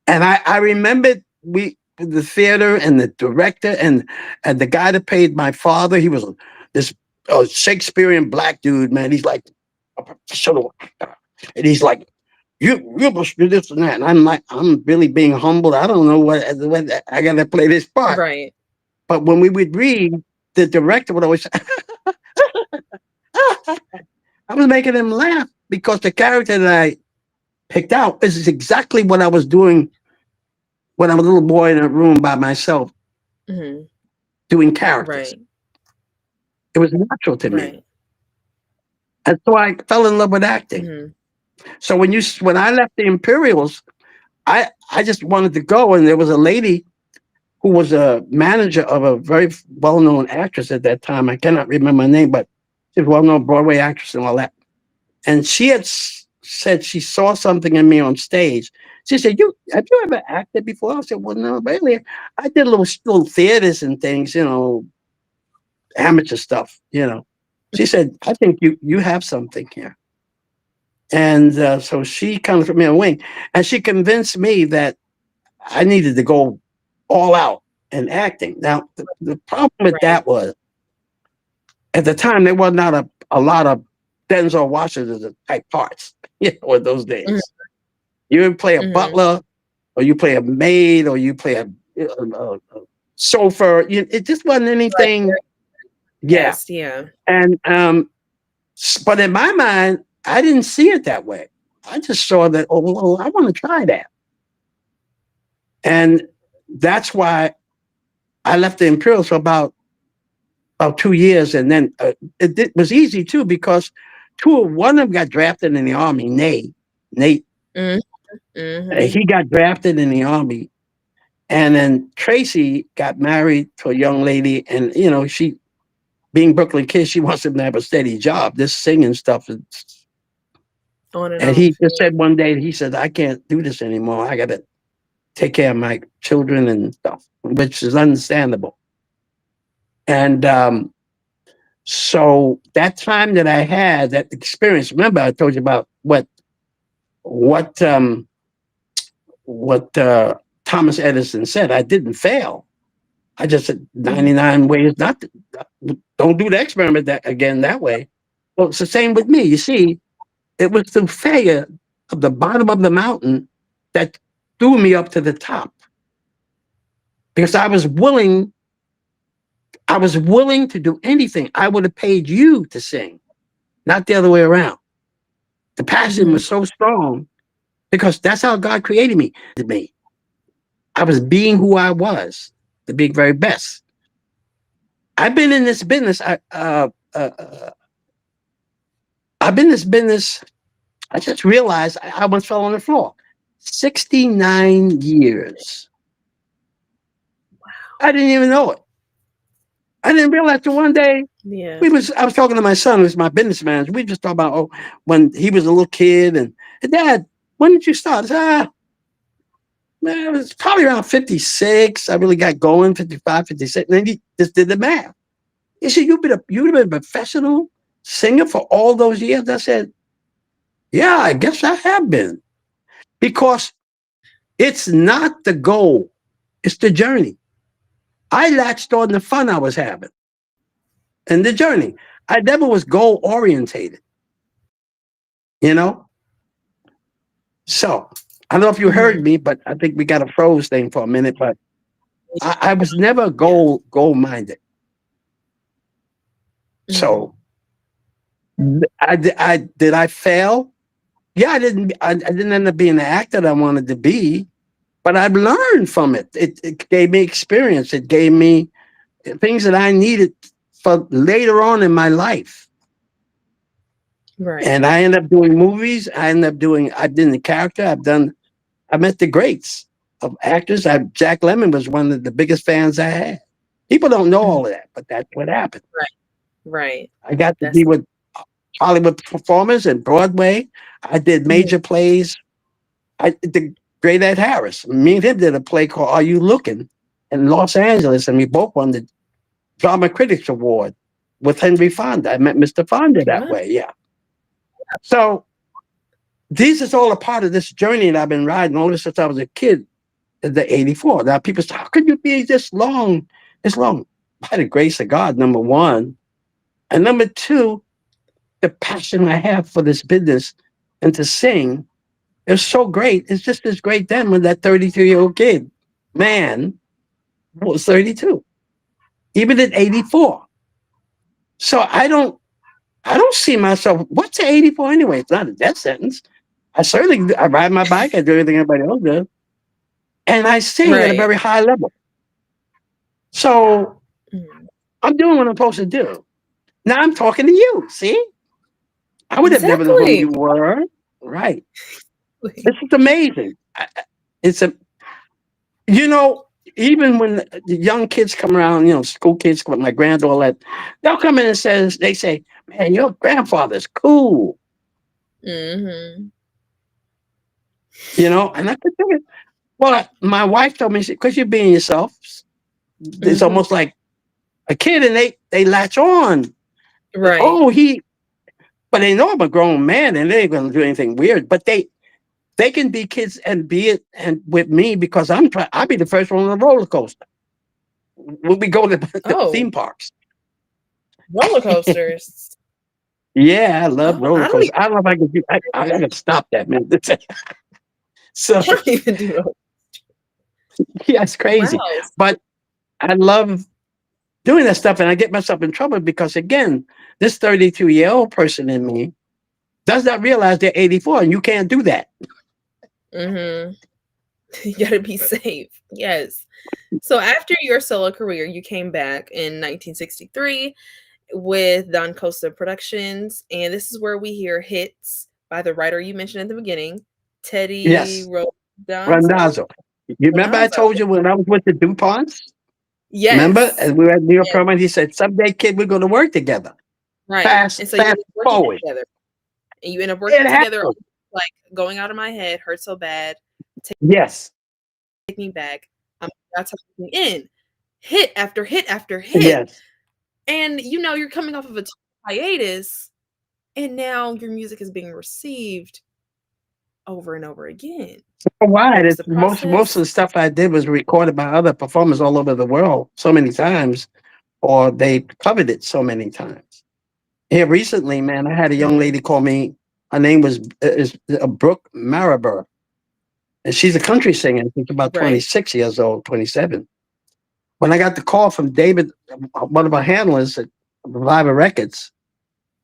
And I remembered we the theater and the director and the guy that paid my father. He was this Shakespearean black dude, man. He's like a professional actor, and he's like, you must do this and that. And I'm like, I'm really being humbled. I don't know what I got to play this part. Right. But when we would read, the director would always say, I was making him laugh because the character that I picked out is exactly what I was doing when I'm a little boy in a room by myself Mhm. doing characters. Right. It was natural to me. Right. And so I fell in love with acting. Mhm. So when I left the Imperials, I just wanted to go. And there was a lady who was a manager of a very well-known actress at that time. I cannot remember her name, but she was a well-known Broadway actress and all that. And she had said she saw something in me on stage. She said, "You have you ever acted before?" I said, "Well, no, really. I did little theaters and things, you know, amateur stuff, you know." She said, "I think you have something here." And so she kind of put me on a wing, and she convinced me that I needed to go all out in acting. Now, the problem with Right. that was at the time there was not a lot of Denzel Washington type parts, you know, in those Mhm. days. You would play a Mhm. butler, or you play a maid, or you play a So it just wasn't Right. anything. Yeah. Yes, yeah. And but in my mind, I didn't see it that way. I just saw that, oh, well, I want to try that. And that's why I left the Imperials for about 2 years. And then it was easy too, because one of them got drafted in the Army, Nate. Mhm, mhm. He got drafted in the Army. And then Tracy got married to a young lady. And, she, being Brooklyn kid, she wants him to have a steady job. This singing stuff is. On and And he off, just yeah. said one day, he said, I can't do this anymore. I got to take care of my children and stuff, which is understandable. And so that time that I had that experience, remember I told you about what Thomas Edison said. I didn't fail. I just said Mhm. 99 ways not to, don't do the experiment again that way. Well, it's the same with me. You see, it was the failure of the bottom of the mountain that threw me up to the top, because I was willing to do anything. I would have paid you to sing, not the other way around. The passion Mhm. was so strong because that's how God created me. I was being who I was, the big very best. I've been in this business. I've been in this business. I just realized I almost fell on the floor. 69 years. I didn't even know it. I didn't realize till one day Yeah. I was talking to my son, who's my business manager. We just talked about, when he was a little kid, and Dad, when did you start? I said, man, it was probably around 56. I really got going, 55, 56. And then he just did the math. He said, you've been a professional singer for all those years? I said, yeah, I guess I have been. Because it's not the goal, it's the journey. I latched on the fun I was having and the journey. I never was goal orientated, you know? So I don't know if you heard Mhm. me, but I think we got a froze thing for a minute, but I was never Yeah. goal minded. Mhm. So did I fail? Yeah, I didn't end up being the actor that I wanted to be, but I've learned from it. It gave me experience. It gave me things that I needed for later on in my life. Right. And I ended up doing movies. I did the character. I met the greats of actors. Jack Lemmon was one of the biggest fans I had. People don't know Mhm. all of that, but that's what happened. Right, right. I got to That's be with Hollywood performers and Broadway. I did Mhm. major plays. The great Ed Harris. Me and him did a play called Are You Looking in Los Angeles, and we both won the Drama Critics Award with Henry Fonda. I met Mr. Fonda that What? way. Yeah. So this is all a part of this journey that I've been riding all this since I was a kid, the 84. Now people say, how could you be this long? By the grace of God, number one. And number two, the passion I have for this business and to sing is so great. It's just as great then when that 32-year-old kid, man, was 32, even at 84. So I don't see myself, what's 84 anyway? It's not a death sentence. I ride my bike, I do everything everybody else does. And I sing at a Right. very high level. So Mhm. I'm doing what I'm supposed to do. Now I'm talking to you. See, I would have never known who Exactly. you were. Right. This is amazing. It's a, you know, even when the young kids come around, school kids, with my granddaughter, they'll come in and they say, man, your grandfather's cool, Mhm. and I could think it. Well, my wife told me, because you're being yourself, it's Mhm. almost like a kid, and they latch on. Right. Oh, but they know I'm a grown man, and they ain't gonna do anything weird. But they can be kids and be it and with me, because I'll be the first one on the roller coaster when we go to the Oh, theme parks. roller coasters. Yeah, I love Oh, roller I don't coasters. even I don't know if I can do. I gotta stop that, man. I So don't even do roller. yeah, it's crazy. Wow. But I love doing that stuff, and I get myself in trouble because, again, this 32-year-old person in me does not realize they're 84, and you can't do that. Mhm. You gotta be safe. Yes. So after your solo career, you came back in 1963 with Don Costa Productions, and this is where we hear hits by the writer you mentioned at the beginning, Teddy Yes, Rodonzo? Randazzo. You remember I Rodonzo. told you when I was with the DuPonts? Remember? Yes. And we were at New York Yes. Promo, he said, someday, kid, we're going to work together. Right. Fast, And so you fast end up working forward. together. And you end up It working together on happened. like Going Out of My Head, Hurt So Bad, Yes, Take Me Back, I'm About to Let Me In. Hit after hit after hit. yes. And you're coming off of a hiatus, and now your music is being received over and over again. Why? What was the Most of process? the stuff I did was recorded by other performers all over the world so many times, or they covered it so many times. Here recently, man, I had a young Mhm. lady call me. Her name was is Brooke Maribor, and she's a country singer. She's about Right. 26 years old, 27. When I got the call from David, one of our handlers at Reviver Records,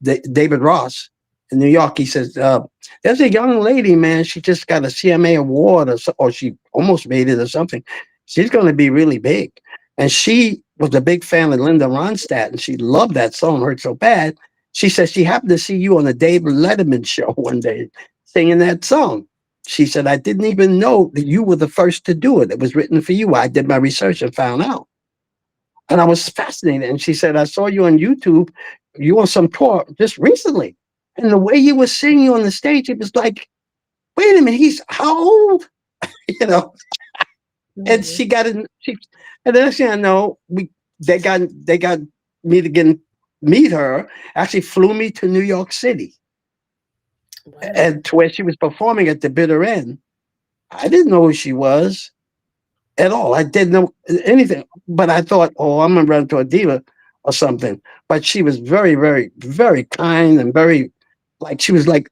David Ross in New York, he says, "There's a young lady, man. She just got a CMA award, or she almost made it, or something. She's going to be really big." And she was a big fan of Linda Ronstadt, and she loved that song, "Hurt So Bad." She said she happened to see you on the David Letterman show one day singing that song. She said, "I didn't even know that you were the first to do it. It was written for you." I did my research and found out. And I was fascinated. And she said, "I saw you on YouTube. You on some tour just recently. And the way you were singing on the stage, it was like, wait a minute, he's how old?" You know, and Mhm. she got in, and then I know, they got me to meet her, actually flew me to New York City Wow. and to where she was performing at the bitter end. I didn't know who she was at all. I didn't know anything, but I thought, oh, I'm gonna run into a diva or something. But she was very, very, very kind and very like she was like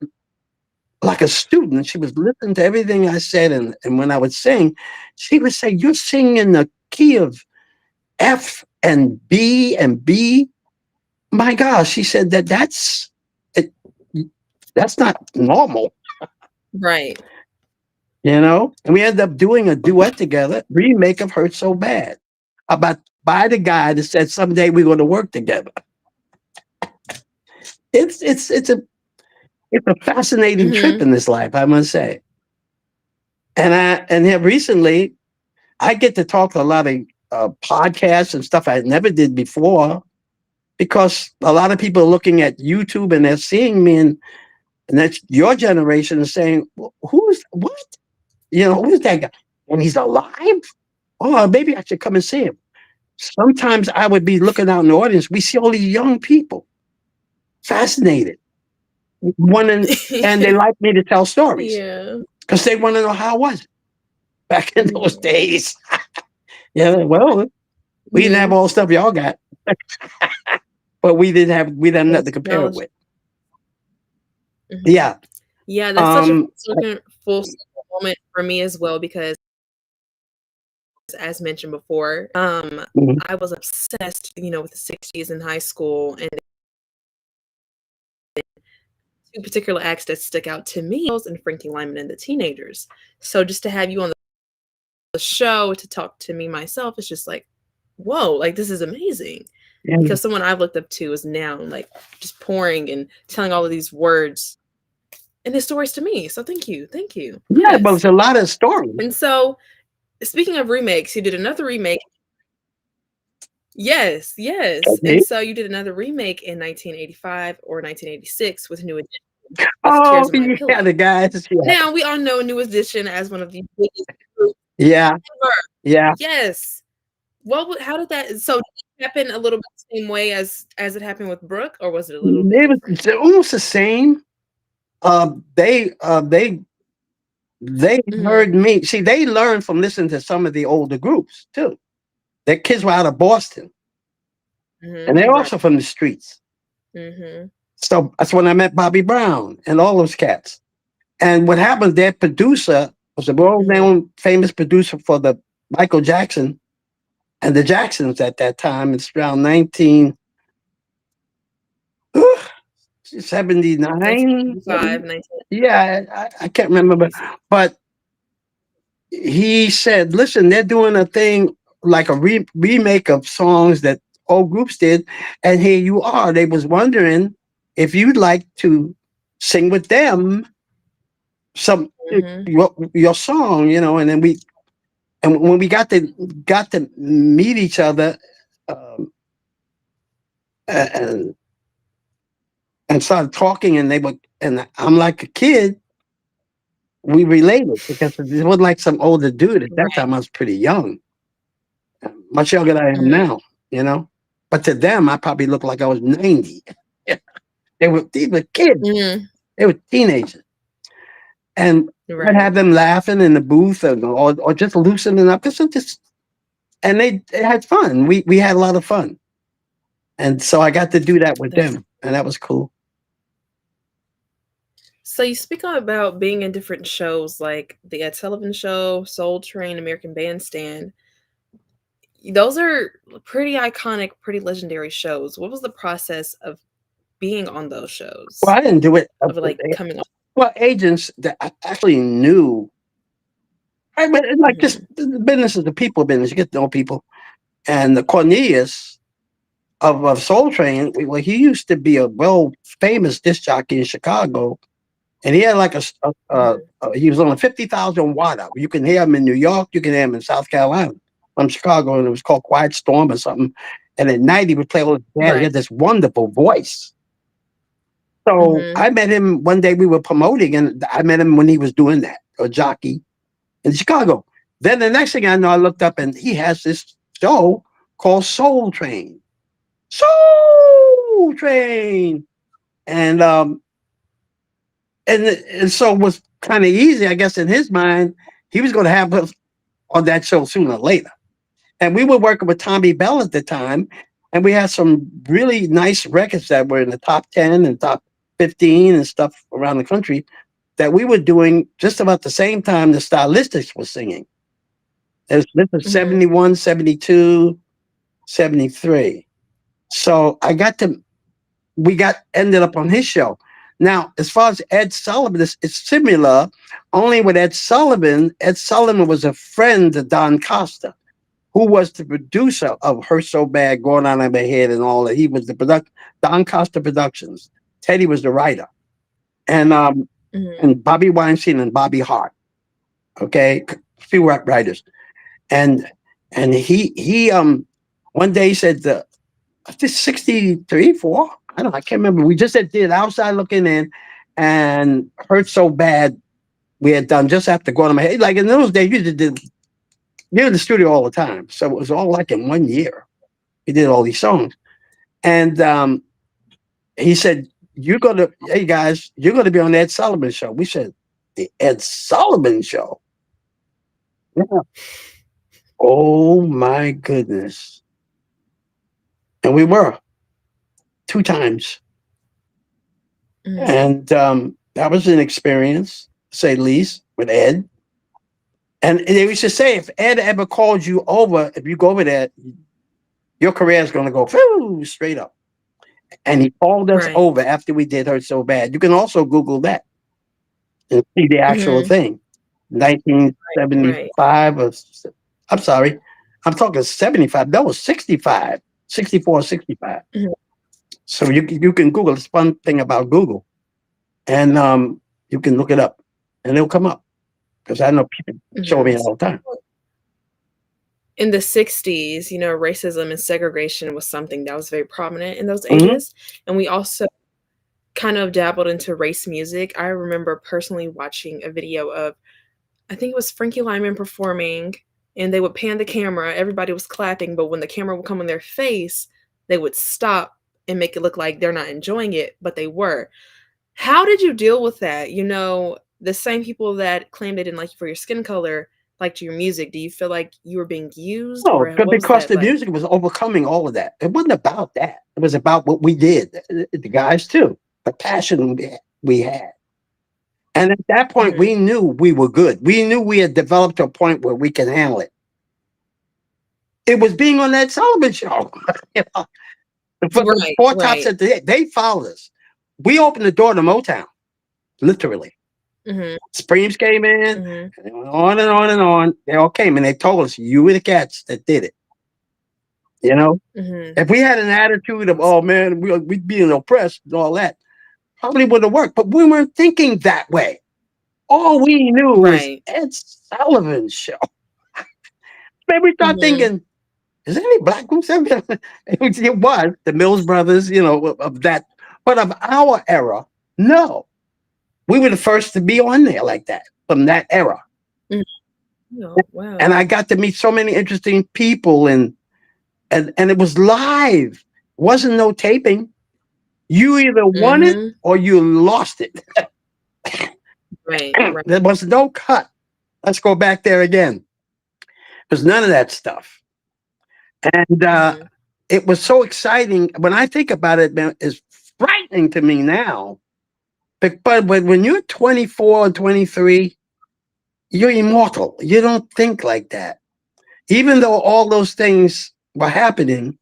a student. She was listening to everything I said, and when I would sing, she would say, "You're singing in the key of F and B and B." My gosh, she said it, that's not normal, Right. you know. And we ended up doing a duet together, remake of "Hurt So Bad," about by the guy that said someday we're going to work together. It's it's it's a it's a fascinating trip Mhm. in this life, I must say. And here recently, I get to talk to a lot of podcasts and stuff I never did before because a lot of people are looking at YouTube and they're seeing me, and that's your generation is saying, Who's what? Who's that guy? And he's alive? Oh, maybe I should come and see him." Sometimes I would be looking out in the audience. We see all these young people fascinated, wanting, and they like me to tell stories Yeah. because they want to know how it was back in those Mhm. days. Yeah, well, we didn't have Mhm. all the stuff y'all got, but we didn't have nothing to compare it Nostalgia. with. Mhm. Yeah. Yeah, that's such a Um. full circle moment for me as well because as mentioned before, Mhm. I was obsessed, with the 60s in high school, and two particular acts that stick out to me and Frankie Lyman and the Teenagers. So just to have you on the show to talk to me myself, it's just like, whoa, like this is amazing. Yeah, Because someone I've looked up to is now like just pouring and telling all of these words and his stories to me. So thank you. Thank you. yeah, but it's Yes. a lot of stories. And so speaking of remakes, you did another remake. Yes, yes. And Okay. so you did another remake in 1985 or 1986 with New Edition of Oh Tears in My yeah, Pillow. the guys. Yeah, Now we all know New Edition as one of the biggest groups yeah, ever. yeah. Yes. How did that did it happen a little bit the same way as it happened with Brooke, or was it a little bit It was different? it's almost the same. They Mhm, heard me. See, they learned from listening to some of the older groups too. Their kids were out of Boston, and mhm, they're right, also from the streets. mhm, So that's when I met Bobby Brown and all those cats. And what happened, their producer was a mhm, world-known famous producer for the Michael Jackson and the Jacksons at that time. It's around 1979. 1985, 19 Yeah, I can't remember, but he said, "Listen, they're doing a thing like a remake of songs that old groups did, and here you are." They was wondering if you'd like to sing with them some Mhm. your song, and then when we got to meet each other, um, and started talking, and I'm like a kid. We related because it wasn't like some older dude. At that Right. time, I was pretty young, much younger than I am Mhm. now, you know. But to them, I probably looked like I was 90. These were kids. Mhm. They were teenagers, and I'd Right. have them laughing in the booth, or just loosening up. And they had fun. We had a lot of fun, and so I got to do that with That's them, and that was cool. so you speak about being in different shows like the Ed Sullivan Show, Soul Train, American Bandstand. Those are pretty iconic, pretty legendary shows. What was the process of being on those Well, shows? I didn't do it. Of, like, coming on. Well, agents that I actually knew. I mean, it's like just Mhm. the business is the people business. You get to know people. And the Cornelius of Soul Train, well, he used to be a well famous disc jockey in Chicago, and he had like Mhm. he was on a 50,000 watt. You can hear him in New York, you can hear him in South Carolina. From Chicago, and it was called Quiet Storm or something. And at night, he would play all his band. He Right. had this wonderful voice. So Mhm. I met him one day. We were promoting, and I met him when he was doing that, a jockey in Chicago. Then the next thing I know, I looked up, and he has this show called Soul Train. Soul Train, and and so it was kind of easy, I guess, in his mind. He was going to have us on that show sooner or later. And we were working with Tommy Bell at the time, and we had some really nice records that were in the top 10 and top 15 and stuff around the country that we were doing just about the same time the Stylistics was singing. This was Mhm. 71, 72, 73. So we got ended up on his show. Now, as far as Ed Sullivan, it's similar, only with Ed Sullivan was a friend of Don Costa, who was the producer of Hurt So Bad, Going On in My Head, and all that. He was the Don Costa Productions. Teddy was the writer, and Mhm. and Bobby Weinstein and Bobby Hart. Okay, few writers, and he one day he said, this 63, 4. I don't know, I can't remember. We just did Outside Looking In and Hurt So Bad. We had done just after Going On My Head. Like in those days, you just did you're in the studio all the time. So it was all like in 1 year. We did all these songs. And he said, hey guys, you're gonna be on the Ed Sullivan show. We said, the Ed Sullivan show. Yeah. Oh my goodness. And we were 2 times. Mhm. And that was an experience, to say the least, with Ed. And they used to say, if Ed ever called you over, if you go over there, your career is going to go straight up. And he called us Right. over after we did Hurt So Bad. You can also Google that and see the actual Mhm. thing. Right. 1975 or, I'm sorry, I'm talking 75. That was 65, 64, 65. Mhm. So you can Google. It's fun thing about Google. And you can look it up and it'll come up because I know people show me Mhm. it all the time. In the '60s, racism and segregation was something that was very prominent in those Hmm. ages, and we also kind of dabbled into race music. I remember personally watching a video of, I think it was Frankie Lyman performing, and they would pan the camera, everybody was clapping, but when the camera would come on their face, they would stop and make it look like they're not enjoying it, but they were. How did you deal with that? The same people that claimed they didn't like you for your skin color liked your music. Do you feel like you were being used, No, or what was because that the like? music was overcoming all of that. It wasn't about that. It was about what we did. The guys too, the passion we had. And at that point, Mhm. we knew we were good. We knew we had developed to a point where we can handle it. It was being on that Sullivan show. You know, the Right, Four Tops right. at they followed us. We opened the door to Motown, literally. Mhm, Supremes came in, mhm, and it went on and on and on. They all came and they told us, "You were the cats that did it." You know, mhm. if we had an attitude of, S "Oh man, we'd being oppressed and all that," probably would have worked. But we weren't thinking that way. All we knew was Right. Ed Sullivan's show. Maybe we start Mhm. thinking, is there any black groups? It was the Mills Brothers, of that, but of our era, no. We were the first to be on there like that from that era. Mhm. Oh, And wow. I got to meet so many interesting people and it was live. Wasn't no taping. You either won it Mhm. or you lost it. Right, right. There was no cut. Let's go back there again. There's none of that stuff. And Mhm. it was so exciting. When I think about it, man, it's frightening to me now. But when you're 24 and 23, you're immortal. You don't think like that. Even though all those things were happening,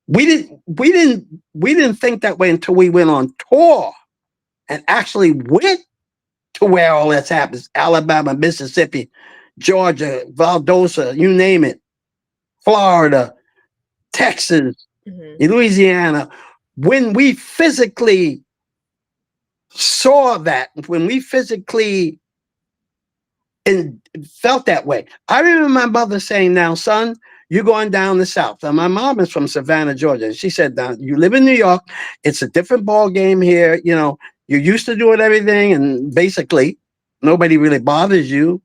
we didn't think that way until we went on tour and actually went to where all this happens. Alabama, Mississippi, Georgia, Valdosta, you name it, Florida, Texas, Mhm. Louisiana. When we physically saw that, when we physically and felt that way. I remember my mother saying, "Now, son, you're going down the South." Now, my mom is from Savannah, Georgia. And she said, "Now, you live in New York. It's a different ball game here. You're used to doing everything, and basically, nobody really bothers you.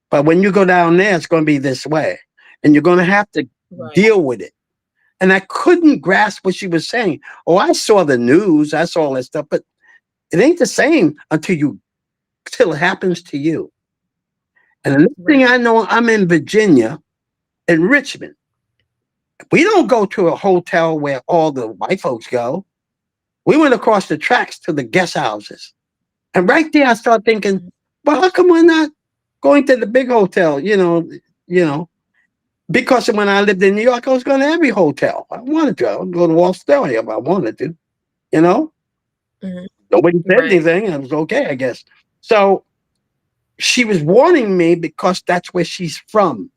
But when you go down there, it's going to be this way, and you're going to have to Right. deal with it." And I couldn't grasp what she was saying. Oh, I saw the news, I saw all that stuff, but it ain't the same until it happens to you. And the next thing Right. I know, I'm in Virginia, in Richmond. We don't go to a hotel where all the white folks go. We went across the tracks to the guest houses. And right there, I start thinking, Mhm. well, how come we're not going to the big hotel? You know, because when I lived in New York, I was going to every hotel. I wanted to. I would go to Wall Street if I wanted to. You know, Mhm. nobody said Right. anything. It was okay, I guess. So she was warning me because that's where she's from.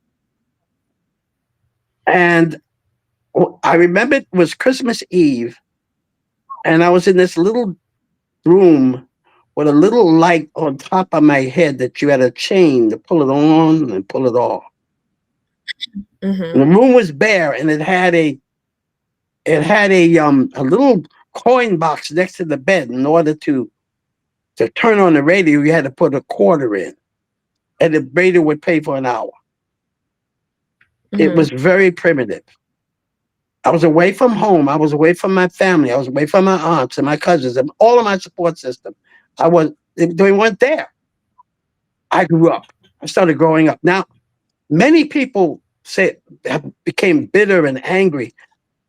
And I remember it was Christmas Eve, and I was in this little room with a little light on top of my head that you had a chain to pull it on and pull it off. And Mhm. the room was bare, and it had a little coin box next to the bed. In order to turn on the radio, you had to put a quarter in, and the radio would pay for an hour. It Mhm. was very primitive. I was away from home. I was away from my family. I was away from my aunts and my cousins and all of my support system. They weren't there. I grew up. I started growing up. Now, many people became bitter and angry,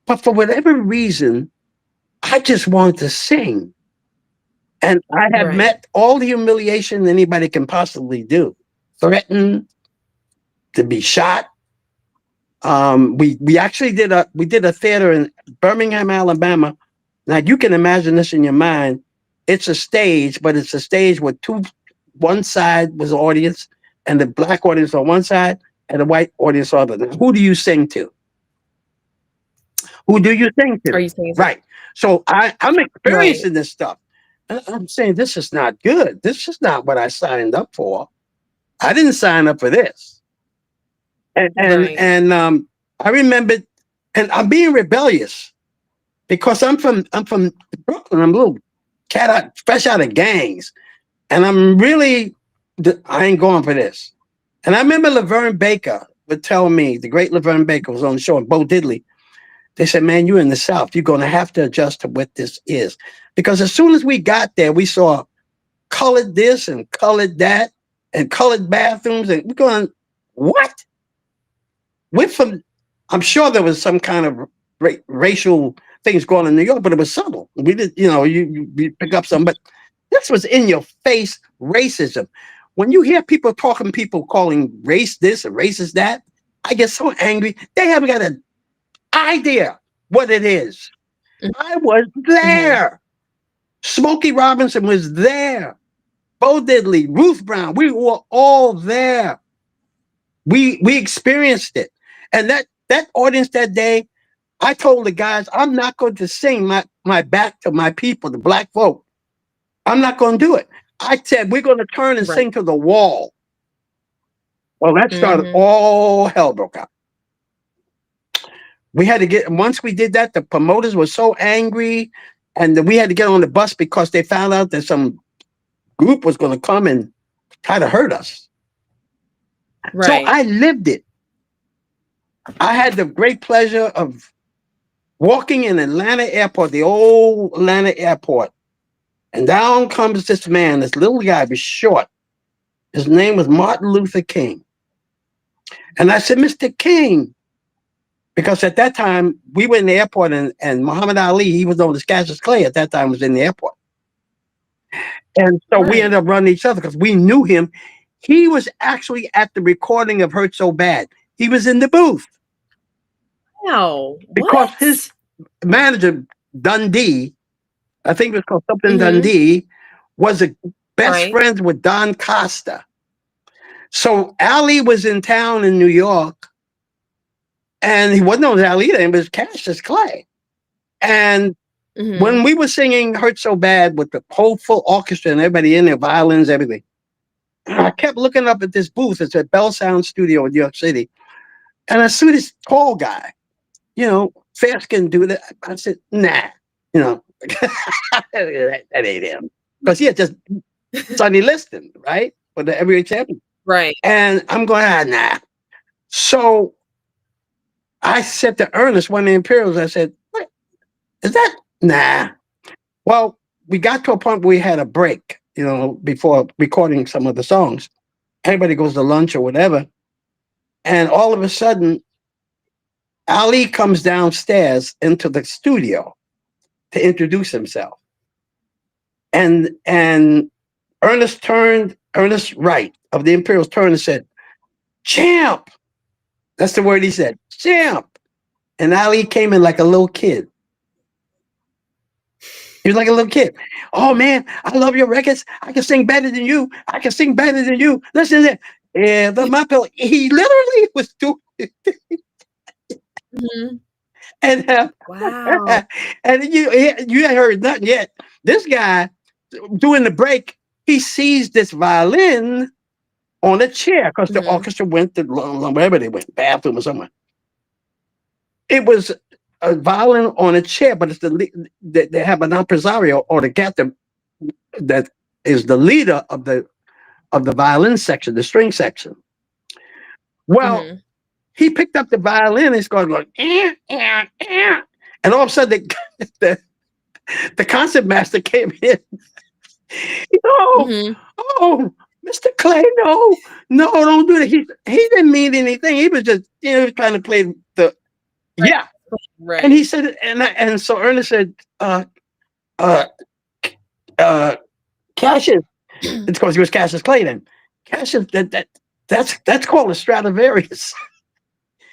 but for whatever reason, I just wanted to sing. And I have Right. met all the humiliation anybody can possibly do. Threatened to be shot. We actually did a theater in Birmingham, Alabama. Now you can imagine this in your mind. It's a stage, but it's a stage with one side was the audience, and the black audience on one side, and the white audience on the other. Who do you sing to? Who do you sing Are to? you saying so? Right. So I'm Right. experiencing this stuff. And I'm saying this is not good. This is not what I signed up for. I didn't sign up for this. Right. And I remembered, and I'm being rebellious because I'm from Brooklyn. I'm a little cat out, fresh out of gangs, and I'm really I ain't going for this. And I remember Laverne Baker would tell me, the great Laverne Baker was on the show, and Bo Diddley. They said, "Man, you're in the South. You're going to have to adjust to what this is," because as soon as we got there, we saw colored this and colored that and colored bathrooms, and we're going, what? We're from. I'm sure there was some kind of racial things going on in New York, but it was subtle. We did, you pick up some, but this was in your face racism. When you hear people calling race this and racist that, I get so angry. They haven't got an idea what it is. I was Mhm. there. Smokey Robinson was there. Bo Diddley, Ruth Brown, we were all there. We experienced it. And that audience that day, I told the guys, I'm not going to sing my back to my people, the black folk. I'm not going to do it. I said, we're going to turn and Right. sing to the wall. Well, that started Mhm. all hell broke out. We had to get, once we did that, the promoters were so angry, and we had to get on the bus because they found out that some group was going to come and try to hurt us. So Right. I lived it. I had the great pleasure of walking in Atlanta Airport, the old Atlanta Airport, and down comes this man, this little guy, was short. His name was Martin Luther King. And I said, Mr. King, because at that time we were in the airport, and Muhammad Ali, he was known as Cassius Clay at that time, was in the airport. And so we Right. ended up running each other because we knew him. He was actually at the recording of Hurt So Bad. He was in the booth Wow. because his What? manager, Dundee, I think it was called something Mhm. Dundee, was a best Right. friends with Don Costa. So Ali was in town in New York, and he wasn't known as Ali then, but it was Cassius Clay. And when Mhm. we were singing Hurt So Bad with the whole full orchestra and everybody in there, violins, everything, I kept looking up at this booth. It's at Bell Sound Studio in New York City. And I see this tall guy, fair skinned dude. I said, nah, you know, that ain't him. Because he had just Sonny Liston, right? For the heavyweight champion. Right. And I'm going, nah. So I said to Ernest, one of the Imperials, I said, what? Is that? Nah. Well, we got to a point where we had a break, before recording some of the songs. Everybody goes to lunch or whatever. And all of a sudden, Ali comes downstairs into the studio to introduce himself. And Ernest Wright of the Imperials turned and said, champ. That's the word he said, champ. And Ali came in like a little kid. He was like a little kid. Oh man, I love your records. I can sing better than you. I can sing better than you. Listen to that. Yeah, but my pillow. He literally was doing it. Mhm. And Wow. and you ain't heard nothing yet. This guy doing the break, he sees this violin on a chair because the Mhm. orchestra went to wherever they went, bathroom or somewhere. It was a violin on a chair, but they have an impresario or the captain that is the leader of the violin section, the string section. Well, Mhm. he picked up the violin and started going, and all of a sudden the, the concert master came in. Oh, Mhm. oh, Mr. Clay, no, no, don't do that. He didn't mean anything. He was just, trying to play the yeah. And he Right. said, and so Ernest said, uh, uh, Cassius. It's because he was Cassius Clay then. Cassius, that's called a Stradivarius.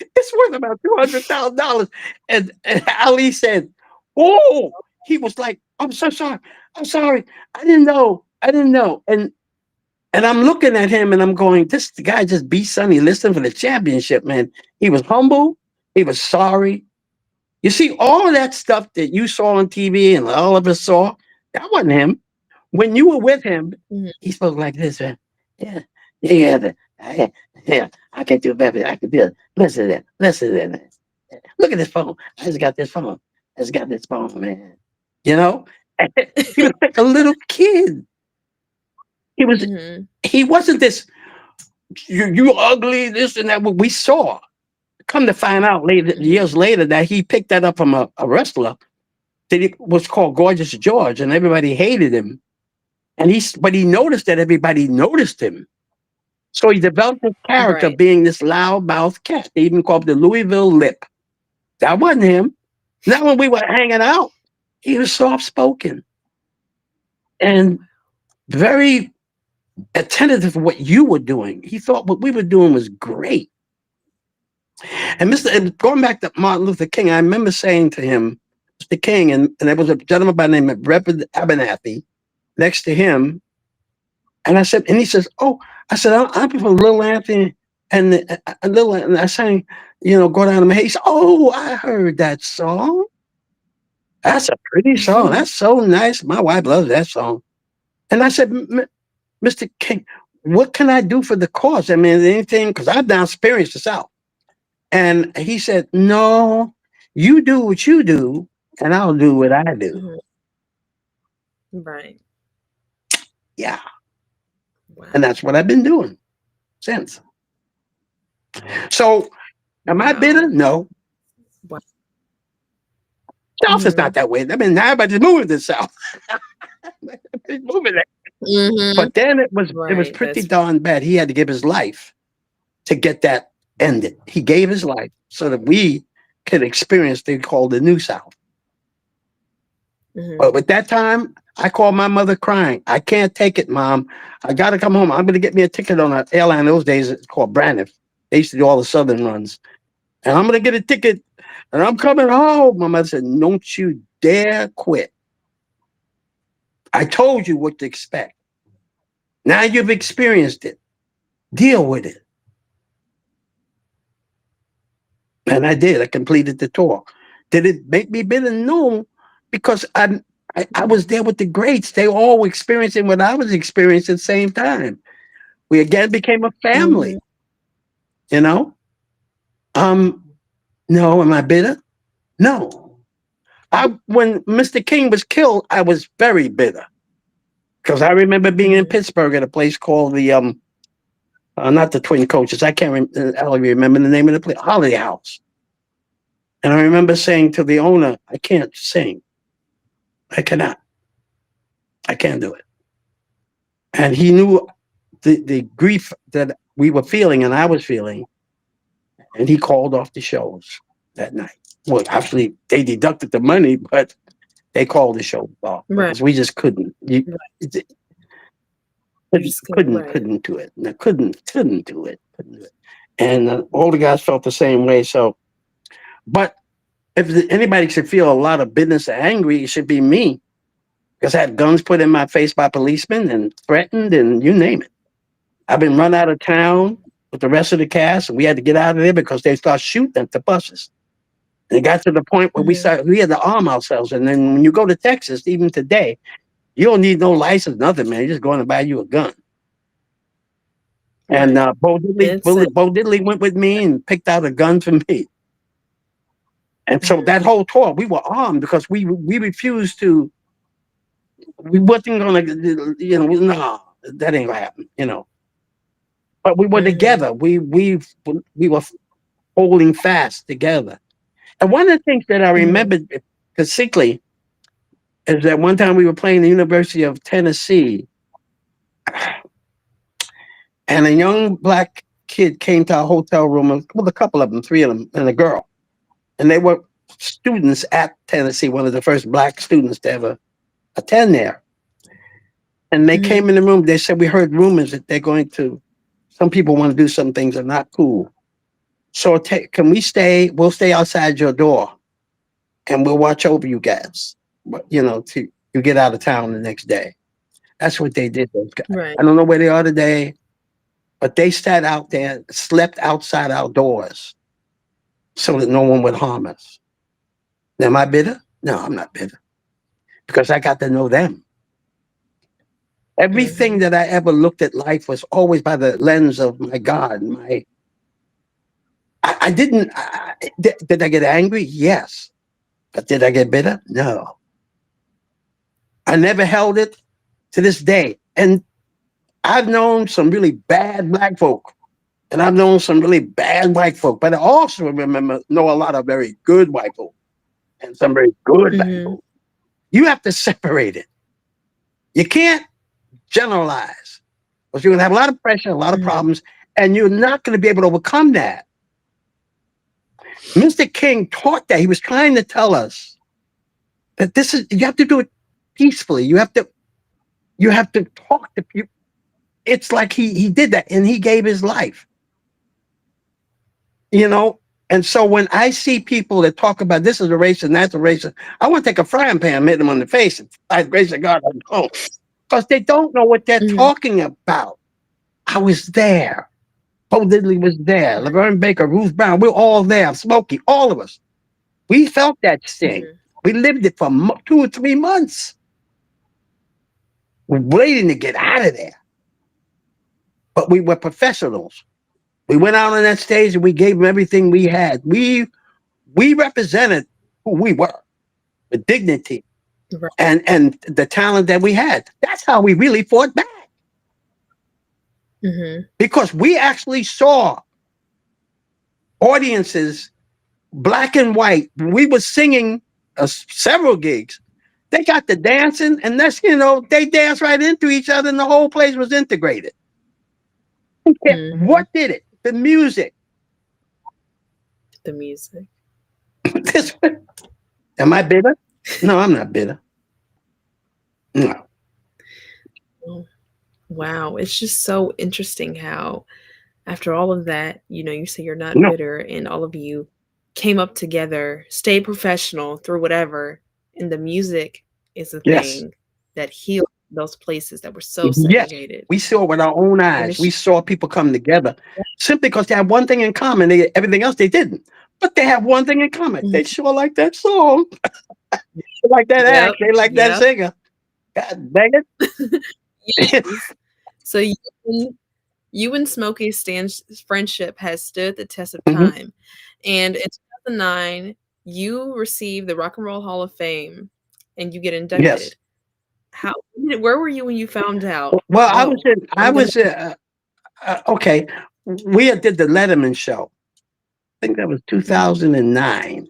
It's worth about $200,000. And Ali said, "Oh," he was like, "I'm so sorry. I'm sorry. I didn't know. I didn't know." And I'm looking at him and I'm going, "This guy just beat Sonny Liston for the championship, man." He was humble. He was sorry. You see, all of that stuff that you saw on TV and all of us saw, that wasn't him. When you were with him, Mhm. he spoke like this, man. Yeah, yeah, yeah. I can do better. I can do it. Listen to that. Listen to that. Look at this phone. I just got this phone. I just got this phone, man. You know, he was like a little kid. He was. Mhm. He wasn't this. You ugly. This and that. What we saw. Come to find out later, Mhm. years later, that he picked that up from a wrestler that he was called Gorgeous George, and everybody hated him. But he noticed that everybody noticed him. So he developed a character Right. being this loudmouth cat. They even called him the Louisville Lip. That wasn't him. Not when we were hanging out. He was soft spoken and very attentive to what you were doing. He thought what we were doing was great. And going back to Martin Luther King, I remember saying to him, Mr. King, and there was a gentleman by the name of Reverend Abernathy next to him. And I said, and he says, "Oh," I said, I'm from Little Anthony and I sang, Go Down to My Head. He said, "Oh, I heard that song. That's a pretty song. That's so nice. My wife loves that song." And I said, "Mr. King, what can I do for the cause? I mean, anything, because I've now experienced the South." And he said, "No, you do what you do, and I'll do what I do." Mhm. Right. Yeah. And Wow. that's what I've been doing since. So am I bitter? Wow. No. Wow. South is not Mhm. that way. I mean, everybody's moving to the South. Everybody's moving there. Mhm. But then it was Right, pretty that's darn bad. He had to give his life to get that ended. He gave his life so that we could experience they call the New South. mhm. But with that time, I called my mother crying. "I can't take it, Mom. I got to come home. I'm going to get me a ticket on an airline those days. It's called Braniff. They used to do all the Southern runs. And I'm going to get a ticket and I'm coming home." My mother said, "Don't you dare quit. I told you what to expect. Now you've experienced it. Deal with it." And I did. I completed the tour. Did it make me bitter? No, because I was there with the greats. They all were experiencing what I was experiencing at the same time. We again became a family, Mhm. you know? Um, no, am I bitter? No. When Mr. King was killed, I was very bitter because I remember being in Mhm. Pittsburgh at a place called not the Twin Coaches. I can't remember the name of the place, Holiday House. And I remember saying to the owner, "I can't sing. I cannot. I can't do it." And he knew the grief that we were feeling and I was feeling, and he called off the shows that night. Well, actually, they deducted the money, but they called the show off Right, because we just couldn't. right. It, You just couldn't right. couldn't do it. No, couldn't do it. Couldn't do it. And all the guys felt the same way. So, but if anybody should feel a lot of bitterness or angry, it should be me because I had guns put in my face by policemen and threatened, and you name it. I've been run out of town with the rest of the cast, and we had to get out of there because they start shooting at the buses. And it got to the point where Mhm. we had to arm ourselves. And then when you go to Texas, even today, you don't need no license, nothing, man. You're just going to buy you a gun. And Right. It's a Bo Diddley went with me and picked out a gun for me. And so mhm. that whole tour, we were armed because we refused to. We wasn't gonna, no, that ain't gonna happen. But we were Mhm. together. We were holding fast together. And one of the things that I Mhm. remembered distinctly is that one time we were playing the University of Tennessee, and a young black kid came to our hotel room with a couple of them, three of them, and a girl. And they were students at Tennessee, one of the first black students to ever attend there. And they Mhm. came in the room. They said, "We heard rumors that they're going to, some people want to do some things that are not cool. So can we stay? We'll stay outside your door and we'll watch over you guys, till you get out of town the next day." That's what they did, those guys. Right. I don't know where they are today, but they sat out there, slept outside our doors so that no one would harm us. Now, am I bitter? No, I'm not bitter because I got to know them. Everything Mhm. that I ever looked at life was always by the lens of my God. I didn't. Did I get angry? Yes, but did I get bitter? No, I never held it to this day. And I've known some really bad black folk, and I've known some really bad white folk, but I also know a lot of very good white folk and some very good black Mhm. folk. You have to separate it. You can't generalize because you're going to have a lot of pressure, a lot of Mhm. problems, and you're not going to be able to overcome that. Mr. King taught that. He was trying to tell us that you have to do it peacefully. You have to talk to people. It's like he did that and he gave his life. You know, And so when I see people that talk about this is a racist and that's a racist, I want to take a frying pan and hit them on the face and by the grace of God, I'm home. Because they don't know what they're Mhm. talking about. I was there. Bo Diddley was there. Right. Laverne Baker, Ruth Brown, we're all there. Smokey, all of us. We felt that sting. Mhm. We lived it for 2 or 3 months. We're waiting to get out of there. But we were professionals. We went out on that stage and we gave them everything we had. We represented who we were with dignity Right. and the talent that we had. That's how we really fought back Mhm. because we actually saw audiences, black and white. We were singing several gigs. They got the dancing, and that's they danced right into each other, and the whole place was integrated. Mhm. What did it? The music. The music. This, am I bitter? No, I'm not bitter. No. Oh, wow. It's just so interesting how, after all of that, you say you're not No. bitter, and all of you came up together, stayed professional through whatever, and the music is the Yes. thing that healed those places that were so Yes. segregated. We saw it with our own And eyes. it's We just saw people come together simply because they had one thing in common. Everything else they didn't. But they have one thing in common. Mhm. They sure like that song. They like that act. Yep, They like that yep. singer. God dang it. Yes. So you and Smokey Stan's friendship has stood the test of Mhm. time, and in 2009, you received the Rock and Roll Hall of Fame, and you get Yes. inducted. How where were you when you found out, Well, "Whoa, I I'm gonna" was okay. We did the Letterman show. I think that was Mhm, 2009.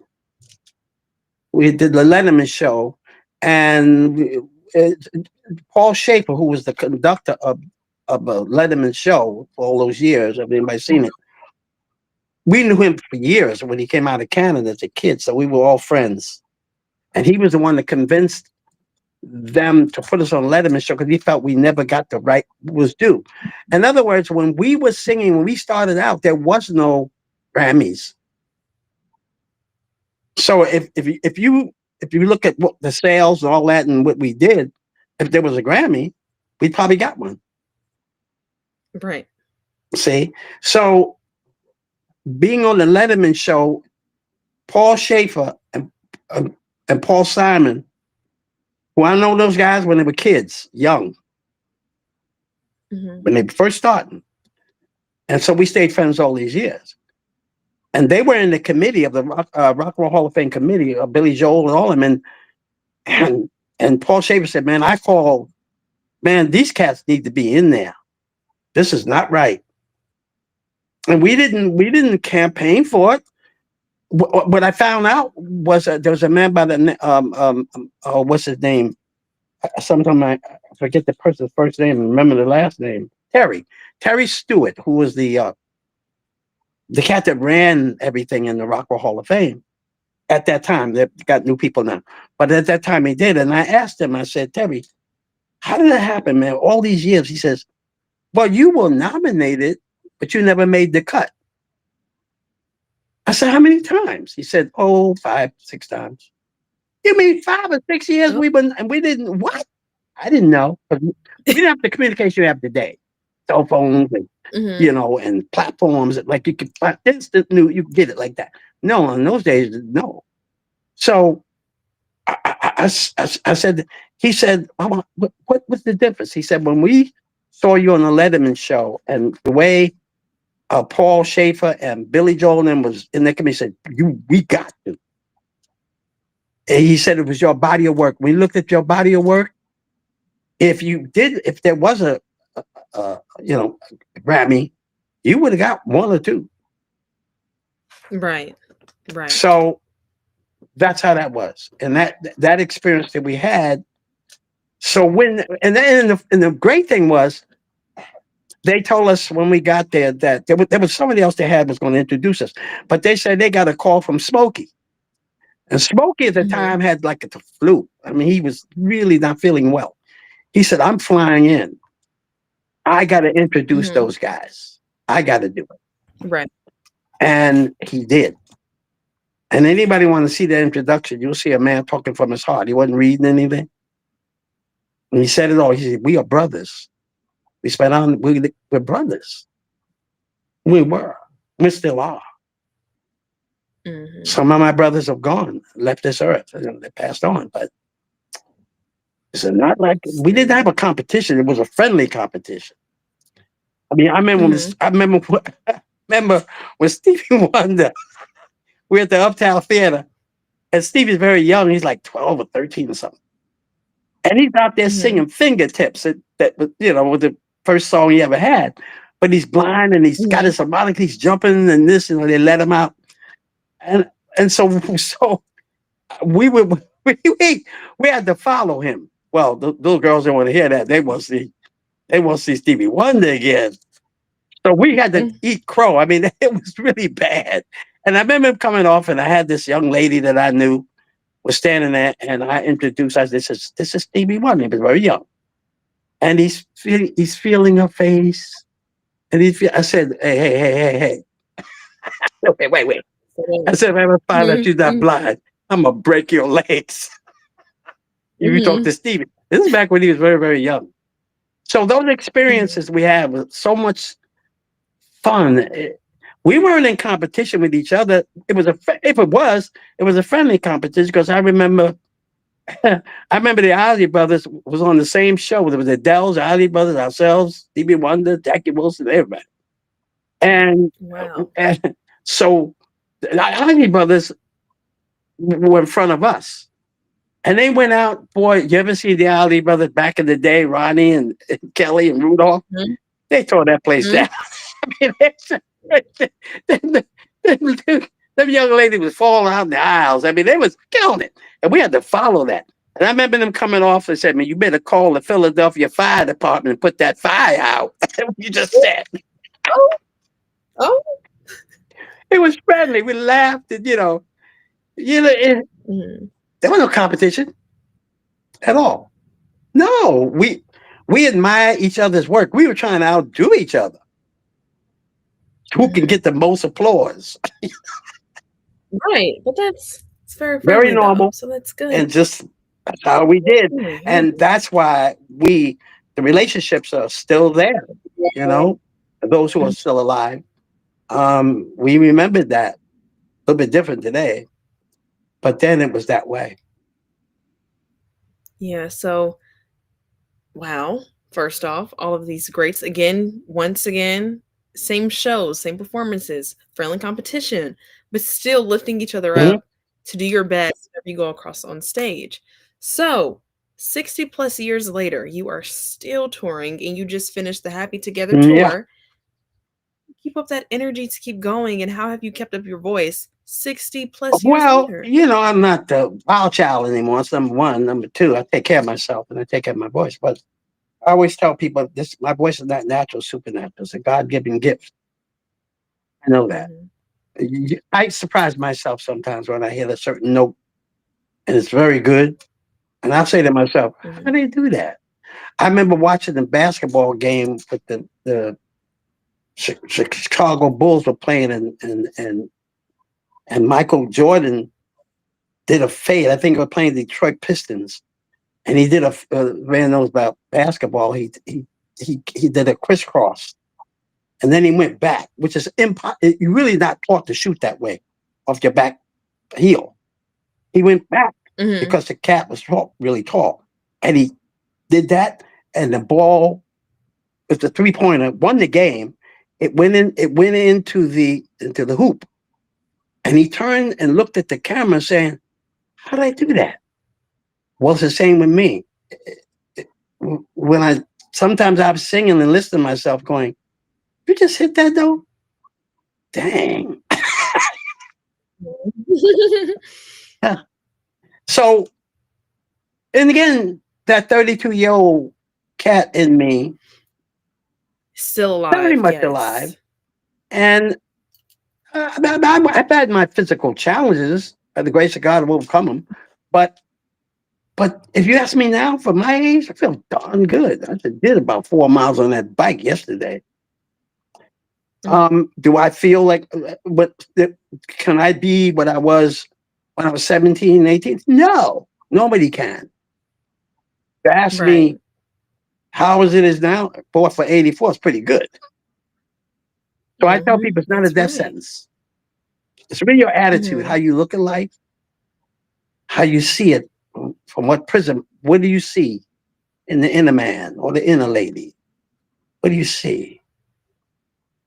We did the Letterman show, and Paul Schaefer, who was the conductor of a Letterman show for all those years, have anybody seen it? We knew him for years when he came out of Canada as a kid, so we were all friends. And he was the one that convinced them to put us on Letterman show because he felt we never got the right was due. In other words, when we were singing, when we started out, there was no Grammys. So if you look at what the sales and all that and what we did, if there was a Grammy, we probably got one. right. See, so being on the Letterman show, Paul Schaefer and Paul Simon, who I know those guys when they were kids, young, Mhm, when they first started, and so we stayed friends all these years. And they were in the committee of the Rock and Roll Hall of Fame committee of Billy Joel and all of them. And Paul Schaefer said, "Man, I call, man, these cats need to be in there. This is not right." And we didn't campaign for it. What I found out was there was a man by the what's his name? Sometimes I forget the person's first name and remember the last name. Terry Stewart, who was the cat that ran everything in the Rock and Roll Hall of Fame at that time. They've got new people now, but at that time he did. And I asked him, I said, "Terry, how did that happen, man? All these years?" He says, "Well, you were nominated, but you never made the cut." I said, "How many times?" He said, "Oh, 5, 6 times." You mean 5 or 6 years oh, we've been and we didn't what? I didn't know. 'Cause we didn't have the communication you have today. Cell phones and mhm, and platforms that like you could instant new you could get it like that. No, in those days, no. So I said, he said, what's the difference? He said, when we saw you on the Letterman show and the way Paul Schaefer and Billy Joel and them was in the committee, said, we got to. And he said it was your body of work. We looked at your body of work. If there was a Grammy, you would have got one or two. right, right. So that's how that was. And that experience that we had. So and the great thing was they told us when we got there that there was somebody else they had was going to introduce us, but they said they got a call from Smokey, and Smokey at the Mhm, time had like the flu. I mean, he was really not feeling well. He said, "I'm flying in. I got to introduce mhm, those guys. I got to do it," right. and he did. And anybody want to see that introduction, you'll see a man talking from his heart. He wasn't reading anything. And he said it all. He said, we are brothers. We spent on, we're brothers. We were. We still are. Mhm. Some of my brothers have gone, left this earth, and they passed on. But it's not like we didn't have a competition. It was a friendly competition. I mean, Mhm. remember when Stevie Wonder, we were at the Uptown Theater, and Stevie's very young. He's like 12 or 13 or something. And he's out there Mhm. singing Fingertips. That was, was the first song he ever had. But he's blind and he's got Mhm. his harmonic. He's jumping and this, and they let him out. And so we were we had to follow him. Well, the little girls didn't want to hear that. They want to see Stevie Wonder again. So we had to Mm. eat crow. I mean, it was really bad. And I remember him coming off, and I had this young lady that I knew was standing there, and I introduced. I said, "This is Stevie Wonder." He was very young, and he's feeling her face, and I said, "Hey, wait." I said, "If I ever find out Mhm. you're not Mhm. blind, I'm gonna break your legs." You talk to Mhm. Stevie. This is back when he was very, very young. So those Mhm. experiences we had was so much fun. We weren't in competition with each other. If it was a friendly competition because I remember I remember the Ozzy Brothers was on the same show. There was the Dells, Ozzy Brothers, ourselves, Stevie Wonder, Jackie Wilson, everybody. And, Wow. and so the Ozzy Brothers were in front of us. And they went out, boy, you ever see the Ozzy Brothers back in the day, Ronnie and Kelly and Rudolph? Mhm. They tore that place Mhm. down. I mean, them young lady was falling out in the aisles. I mean, they was killing it. And we had to follow that. And I remember them coming off and said, man, you better call the Philadelphia Fire Department and put that fire out. You just said. Oh, oh. It was friendly. We laughed and, Mhm. there was no competition at all. No, we admire each other's work. We were trying to outdo each other. Who can Mhm. get the most applause? Right, but that's it's very Very friendly though, normal. so that's good. And just that's how we did. Mhm. And that's why the relationships are still there, you know, those who are Mhm. still alive. We remembered that a little bit different today, but then it was that way. Yeah, so wow, first off, all of these greats again, once again, same shows, same performances, friendly competition, but still lifting each other Mhm. up to do your best whenever you go across on stage. So, 60 plus years later, you are still touring and you just finished the Happy Together Yeah. tour. Keep up that energy to keep going, and how have you kept up your voice 60 plus years Well, later? I'm not the wild child anymore. It's number one. Number two, I take care of myself and I take care of my voice. But I always tell people this: my voice is not natural, supernatural. It's a God-given gift. I know that. Mhm, I surprise myself sometimes when I hear a certain note and it's very good, and I say to myself, "How do mhm, they do that?" I remember watching the basketball game with the Chicago Bulls were playing, and Michael Jordan did a fade. I think they were playing Detroit Pistons, and he did man knows about basketball. He did a crisscross, and then he went back, which is impossible. You're really not taught to shoot that way, off your back heel. He went back mhm. because the cat was tall, really tall, and he did that, and the ball, it's a 3-pointer, won the game. It went in. It went into the hoop, and he turned and looked at the camera, saying, "How did I do that?" Well, it's the same with me. When I sometimes I'm singing and listening to myself, going, "You just hit that though, dang!" Yeah. So, and again, that 32-year-old cat in me, Still very alive, much alive, yes. and I've had my physical challenges. By the grace of God, I've overcome them. But if you ask me now, for my age, I feel darn good. I just did about 4 miles on that bike yesterday. Mhm. Do I feel like can I be what I was when I was 17, 18? No, nobody can. You ask me Right. how is it is now? 4 for 84 is pretty good. So I tell Mhm. people it's not a That's death right. sentence. It's really your attitude, how Mhm. you look at life, how you see it from what prism. What do you see in the inner man or the inner lady? What do you see?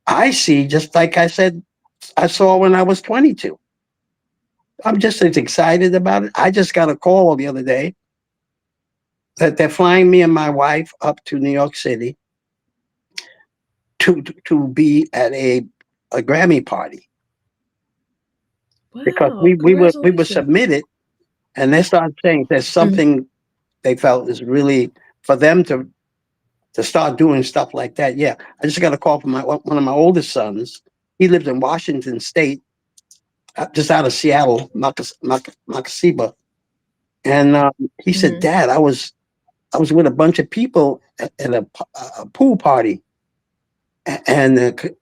I see, just like I said, I saw when I was 22. I'm just as excited about it. I just got a call the other day that they're flying me and my wife up to New York City to be at a Grammy party because Wow, we were congratulations. submitted, and they started saying there's Mhm. something they felt is really for them to start doing stuff like that. Yeah, I just got a call from one of my oldest sons. He lives in Washington State, just out of Seattle, Makasiba, and he said, Mhm. "Dad, I was with a bunch of people at a pool party, and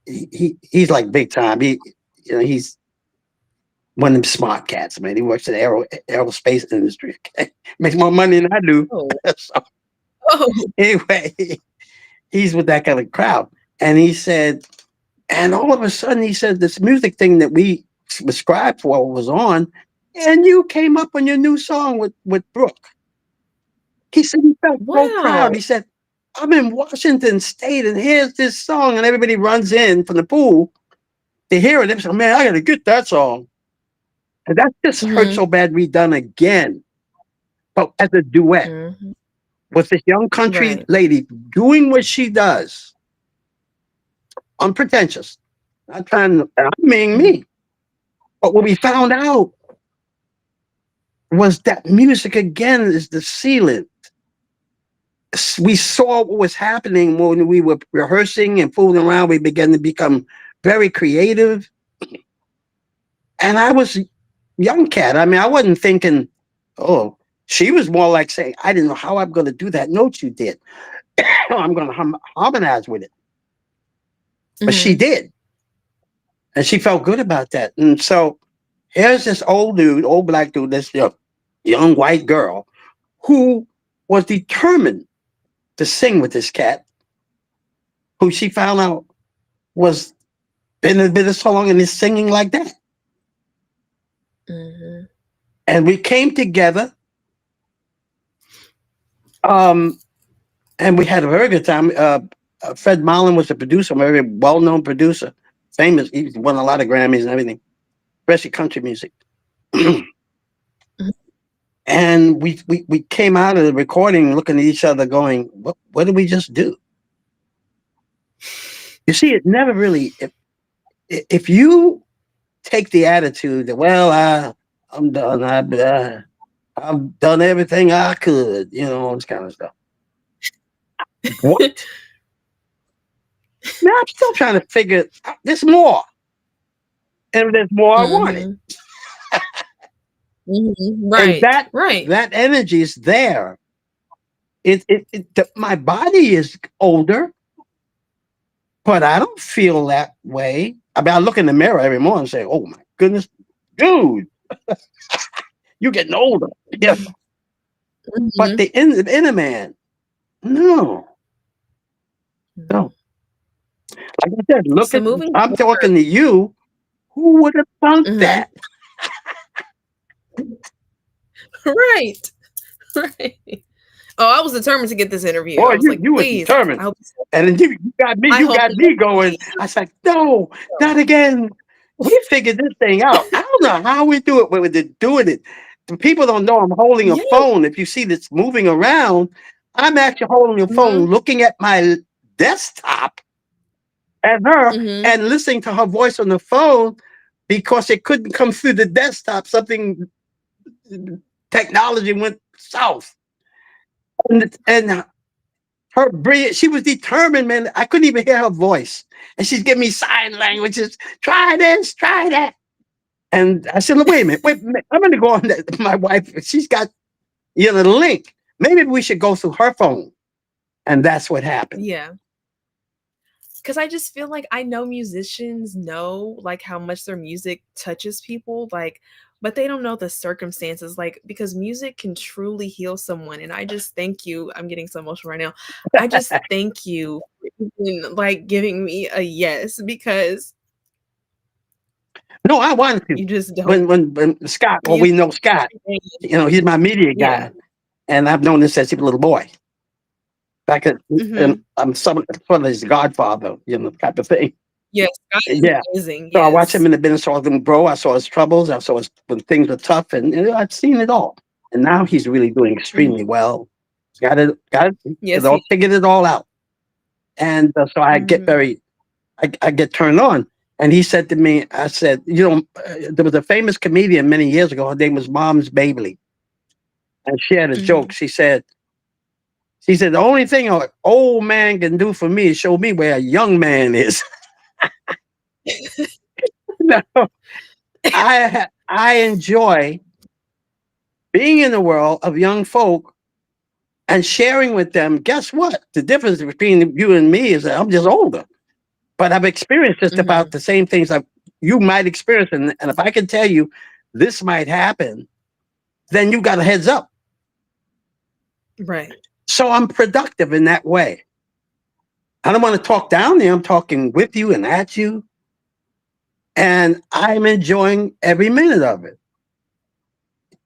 he's like big time. He's one of them smart cats, man. He works in the aerospace industry. Okay? Makes more money than I do. Oh. So Oh. anyway, he's with that kind of crowd, and he said, and all of a sudden, he said this music thing that we subscribed for was on, and you came up on your new song with Brooke. He said he felt so proud. Wow. He said, I'm in Washington State and here's this song. And everybody runs in from the pool to hear it. They say, man, I got to get that song. And that just hurt Mhm. so bad redone again. But as a duet Mhm. with this young country Right. lady doing what she does, unpretentious, not trying to, I'm being Mhm. me. But what we found out was that music again is the sealant. We saw what was happening when we were rehearsing and fooling around. We began to become very creative. And I was a young cat. I mean, I wasn't thinking, oh, she was more like saying, I didn't know how I'm going to do that note you did. I'm going to harmonize with it. But she Mhm. did. And she felt good about that. And so here's this old dude, old black dude, this young white girl who was determined to sing with this cat who she found out was been a bit of song and is singing like that. Mhm. And we came together, um, and we had a very good time. Fred Marlin was the producer, a very well-known producer, famous. He won a lot of Grammys and everything, especially country music. Mhm. And we came out of the recording looking at each other, going, "What did we just do?" You see, it never really. If you take the attitude that, well, I'm done. I've done everything I could, all this kind of stuff. What? Man, I'm still trying to figure there's more. And if there's more, I want it. Mhm. Mhm. And Right. Right. that energy is there. My body is older, but I don't feel that way. I mean, I look in the mirror every morning and say, "Oh my goodness, dude, you're getting older." Yeah. But Mhm. the inner man, no, Mhm. no. Like I said, So moving I'm talking to you. Who would have thunk Mhm. that? Right. Right. Oh, I was determined to get this interview. Boy, I was like, you was "Please, determined. I hope And then I you hope got he me going. I was like, no, not again. We figured this thing out. I don't know how we do it, but we're doing it. The people don't know I'm holding a Yeah. phone. If you see this moving around, I'm actually holding a phone, Mhm. looking at my desktop at her Mhm. and listening to her voice on the phone because it couldn't come through the desktop. Something technology went south. And her brilliant, she was determined, man. I couldn't even hear her voice. And she's giving me sign languages. Try this, try that. And I said, wait a minute, wait a minute. I'm gonna go on that. My wife, she's got the link. Maybe we should go through her phone. And that's what happened. Yeah. 'cause I just feel like I know musicians know, like, how much their music touches people, like, but they don't know the circumstances, like, because music can truly heal someone, and I just thank you. I'm getting so emotional right now. I just thank you for even, like, giving me a yes because No, I wanted to. you just don't When Scott, well, music we know Scott, is he's my media yeah. guy, and I've known this since he was a little boy. Back at, and Mhm. I'm sort of his godfather, type of thing. Yes, God is Yeah. amazing, So I watched him yes. in the business, saw him grow. I saw his troubles. I saw his when things were tough, and I've seen it all. And now he's really doing Mhm. extremely well. He's Yes, he all figured it all out. And so mhm, I get turned on. And he said to me, I said, there was a famous comedian many years ago. Her name was Moms Bailey, and she had a joke. mhm. She said, the only thing an old man can do for me is show me where a young man is. No, I enjoy being in the world of young folk and sharing with them. Guess what? The difference between you and me is that I'm just older, but I've experienced just about Mhm. the same things that you might experience. And if I can tell you this might happen, then you got a heads up. Right. So I'm productive in that way. I don't want to talk down there. I'm talking with you and at you. And I'm enjoying every minute of it.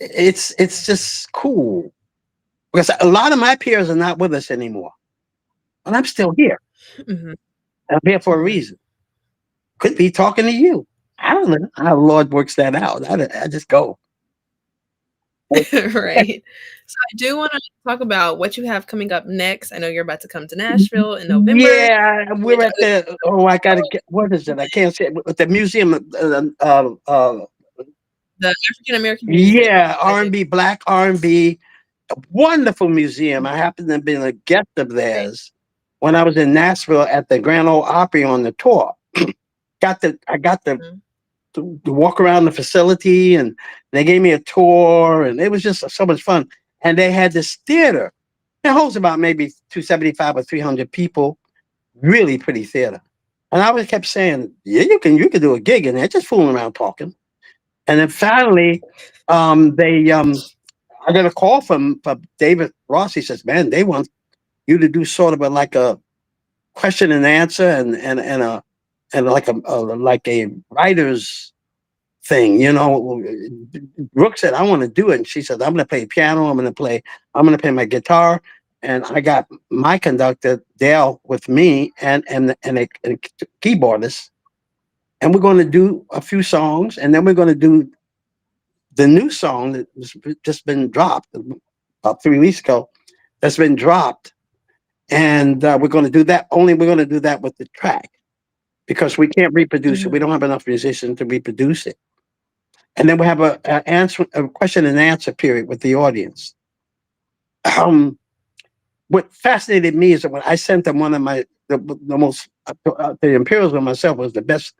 It's just cool because a lot of my peers are not with us anymore, and I'm still here. Mhm, I'm here for a mhm. reason. Could be talking to you. I don't know how the Lord works that out. I just go. Right. So I do wanna talk about what you have coming up next. I know you're about to come to Nashville in November, Yeah, we're which at the. Oh, I gotta get. What is it? I can't say it. At the museum. the African American Museum, Yeah, I R and think. B, black R&B, a wonderful museum. I happened to have been a guest of Right. theirs when I was in Nashville at the Grand Ole Opry on the tour. I got Mhm, to walk around the facility, and they gave me a tour, and it was just so much fun. And they had this theater. It holds about maybe 275 or 300 people. Really pretty theater. And I always kept saying, "Yeah, you can do a gig in there, just fooling around talking." And then finally, they I got a call from David Ross. He says, "Man, they want you to do sort of like a question and answer and like a writer's thing." Brooke said, "I want to do it." And she said, "I'm going to play piano. I'm going to play my guitar." And I got my conductor Dale with me and a keyboardist, and we're going to do a few songs, and then we're going to do the new song that was just been dropped about 3 weeks ago. That's been dropped, and we're going to do that. Only we're going to do that with the track because we can't reproduce it. We mhm, don't have enough musicians to reproduce it. And then we have a question and answer period with the audience. Um, what fascinated me is that when I sent them one of the most the Imperials and myself was the best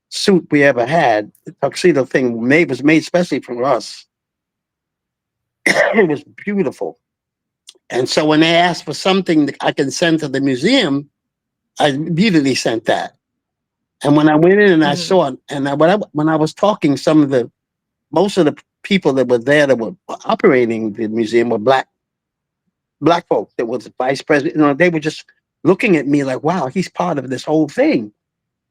suit we ever had. The tuxedo thing was made especially for us. It was beautiful. And so when they asked for something that I can send to the museum, I immediately sent that. And when I went in and I mhm, saw it, and when I was talking, most of the people that were there that were operating the museum were black folks. That was the vice president. They were just looking at me like, "Wow, he's part of this whole thing."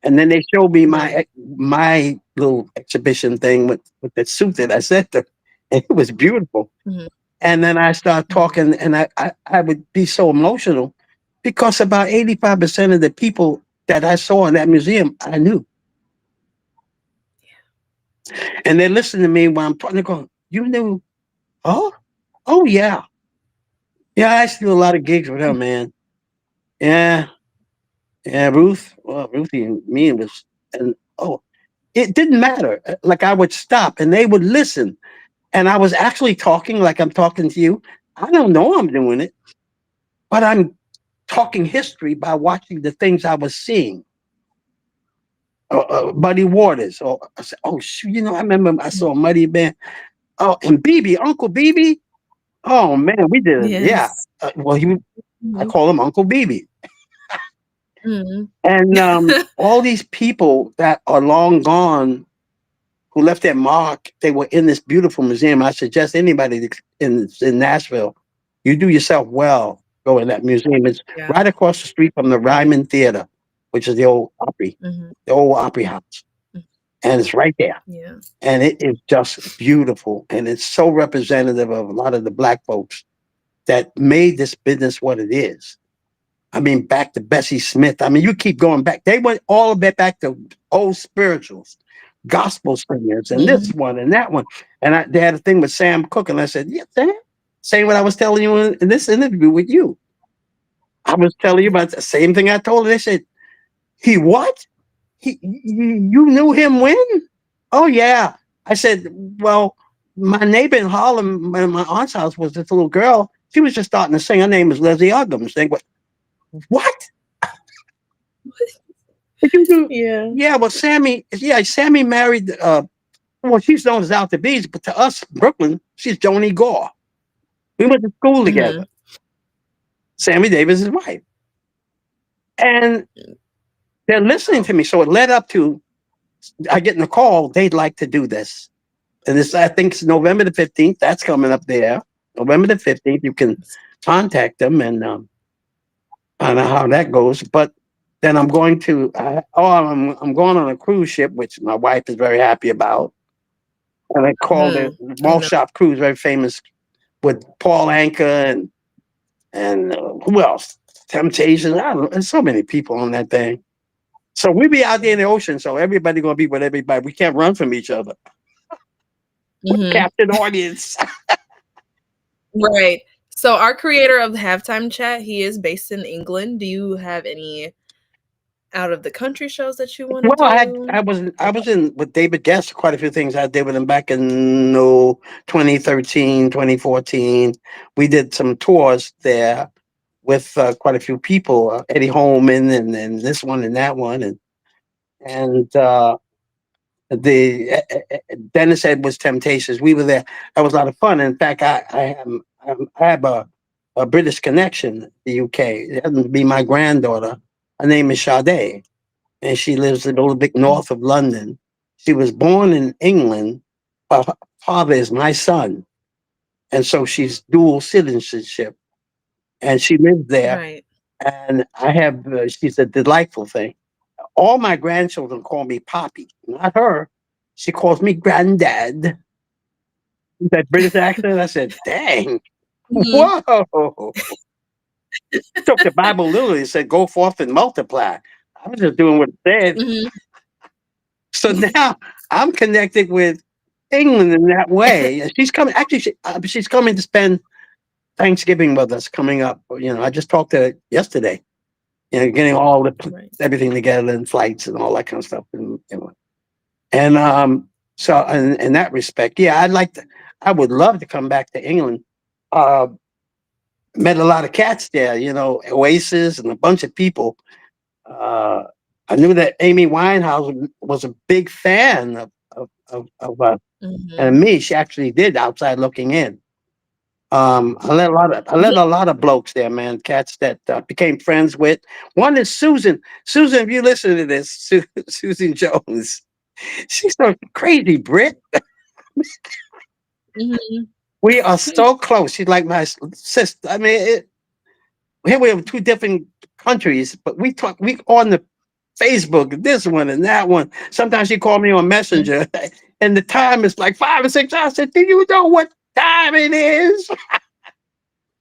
And then they showed me right. my little exhibition thing with the suit that I sent them, and it was beautiful. Mhm, And then I start mhm. talking, and I would be so emotional because about 85% of the people that I saw in that museum, I knew. And they listen to me while I'm talking. They're going, "You knew? Oh, oh yeah. Yeah, I used to do a lot of gigs with her, man. Yeah, yeah, Ruth. Well, Ruthie and me was, and oh, it didn't matter. Like I would stop and they would listen. And I was actually talking like I'm talking to you. I don't know I'm doing it, but I'm talking history by watching the things I was seeing. Muddy Waters. Or I said, oh shoot, I remember I saw Muddy Man. Oh, and BB, Uncle BB. Oh man, we did it. Yeah. Yes. I Mhm. call him Uncle BB. Mhm. And all these people that are long gone who left their mark, they were in this beautiful museum. I suggest anybody in Nashville, you do yourself well, go in that museum. It's Yeah, right across the street from the right. Ryman Theater, which is the old Opry, Mhm. the old Opry House. Mm, And it's right there. yeah. And it is just beautiful. And it's so representative of a lot of the black folks that made this business what it is. I mean, back to Bessie Smith. I mean, you keep going back. They went all the way back to old spirituals, gospel singers, and this Mhm. one and that one. And they had a thing with Sam Cooke, and I said, "Yeah, Sam." Same what I was telling you in this interview with you. I was telling you about the same thing I told her. They said, "He what? You knew him when?" Oh yeah. I said, "Well, my neighbor in Harlem, in my aunt's house, was this little girl. She was just starting to sing. Her name was Leslie Uggams." They went, "What? Did you do?" Yeah. Yeah, well, Sammy married. Well, she's known as Out the Beach, but to us, Brooklyn, she's Joni Gore. We went to school together. Mhm. Sammy Davis' wife, and they're listening to me. So it led up to I getting a call. They'd like to do this, and this I think it's November the 15th. That's coming up there. November the 15th. You can contact them, and I don't know how that goes, but. Then I'm going to. I'm going on a cruise ship, which my wife is very happy about. And I called it Mhm. I Mall know. Shop Cruise, very famous with Paul Anka and who else? Temptation. I don't know. There's so many people on that thing. So we be out there in the ocean. So everybody gonna be with everybody. We can't run from each other. Mhm. Captain Audience. Right. So our creator of the halftime chat, he is based in England. Do you have any out of the country shows that you wanna Well, do? I was in with David Guest quite a few things I did with him back in no 2013, 2014. We did some tours there with quite a few people, Eddie Holman and this one and that one and the Dennis Edwards Temptations. We were there. That was a lot of fun. In fact, I have a British connection, the UK. It happens to be my granddaughter. Her name is Sade, and she lives a little bit Mhm. north of London. She was born in England, but her father is my son, and so she's dual citizenship, and she lives there. Right. And I have. She's a delightful thing. All my grandchildren call me Poppy, not her. She calls me Granddad. That British accent. I said, "Dang, Mhm. whoa!" Took the Bible literally and said, "Go forth and multiply." I was just doing what it said. Mhm. So now I'm connected with England in that way. And she's coming. Actually, she's coming to spend Thanksgiving with us coming up. You know, I just talked to her yesterday. You know, getting all the Right. everything together and flights and all that kind of stuff. And so in that respect, yeah, I would love to come back to England. Uh, met a lot of cats there, you know, Oasis and a bunch of people. Uh, I knew that Amy Winehouse was a big fan of and Mhm. me. She actually did outside looking in. I Yeah. let a lot of blokes there, man. Cats that became friends with. One is Susan. Susan, if you listen to this, Susan Jones. She's so crazy, Brit. Mhm. We are so close. She's like my sister. I mean, here we have two different countries, but we talk. We on the Facebook, this one and that one. Sometimes she called me on Messenger, and the time is like 5 or 6 hours. I said, "Do you know what time it is?"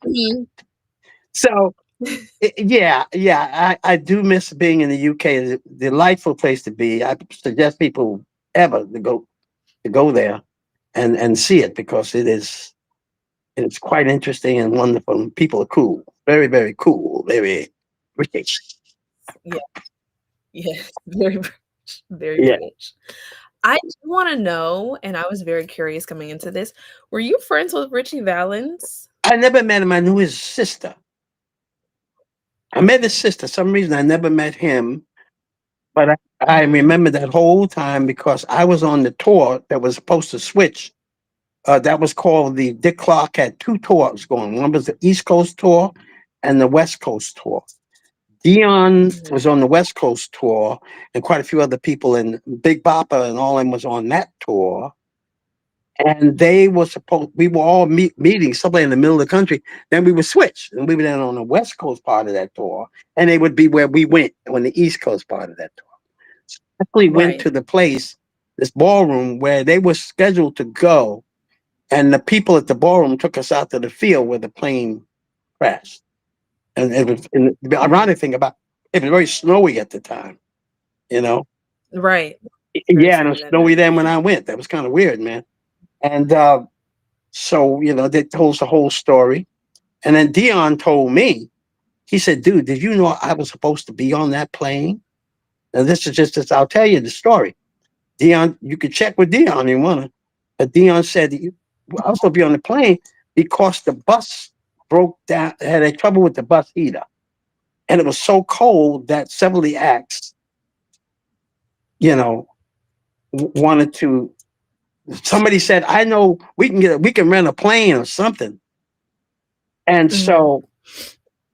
Mhm. So, yeah, I do miss being in the UK. It's a delightful place to be. I suggest people ever to go there and see it because it's quite interesting and wonderful. People are cool, very very cool, very British. Yeah. Yeah. Very British. Very Yeah, British. I do wanna know, and I was very curious coming into this, were you friends with Richie Valens? I never met him. I knew his sister. I met his sister. Some reason I never met him, but I Mhm. remember that whole time because I was on the tour that was supposed to switch. That was called the Dick Clark had two tours going. One was the East Coast tour and the West Coast tour. Dion was Mhm. on the West Coast tour, and quite a few other people, and Big Bopper and all them was on that tour. And they were supposed, we were all meeting somewhere in the middle of the country. Then we would switch, and we were then on the West Coast part of that tour, and they would be where we went on the East Coast part of that tour. So I actually went Right. to the place, this ballroom, where they were scheduled to go, and the people at the ballroom took us out to the field where the plane crashed. And it was, and the Mhm. ironic thing about it was very snowy at the time, you know. Right. It's very Yeah, and it sunny was that snowy night, then when yeah. I went. That was kind of weird, man. And so, they told us the whole story. And then Dion told me, he said, dude, did you know I was supposed to be on that plane? Now, this is just this, I'll tell you the story. Dion, you could check with Dion if you want to. But Dion said, I was supposed to be on the plane because the bus broke down, had a trouble with the bus heater. And it was so cold that several of the acts, you know, wanted to. Somebody said, "I know we can rent a plane or something." And Mhm. so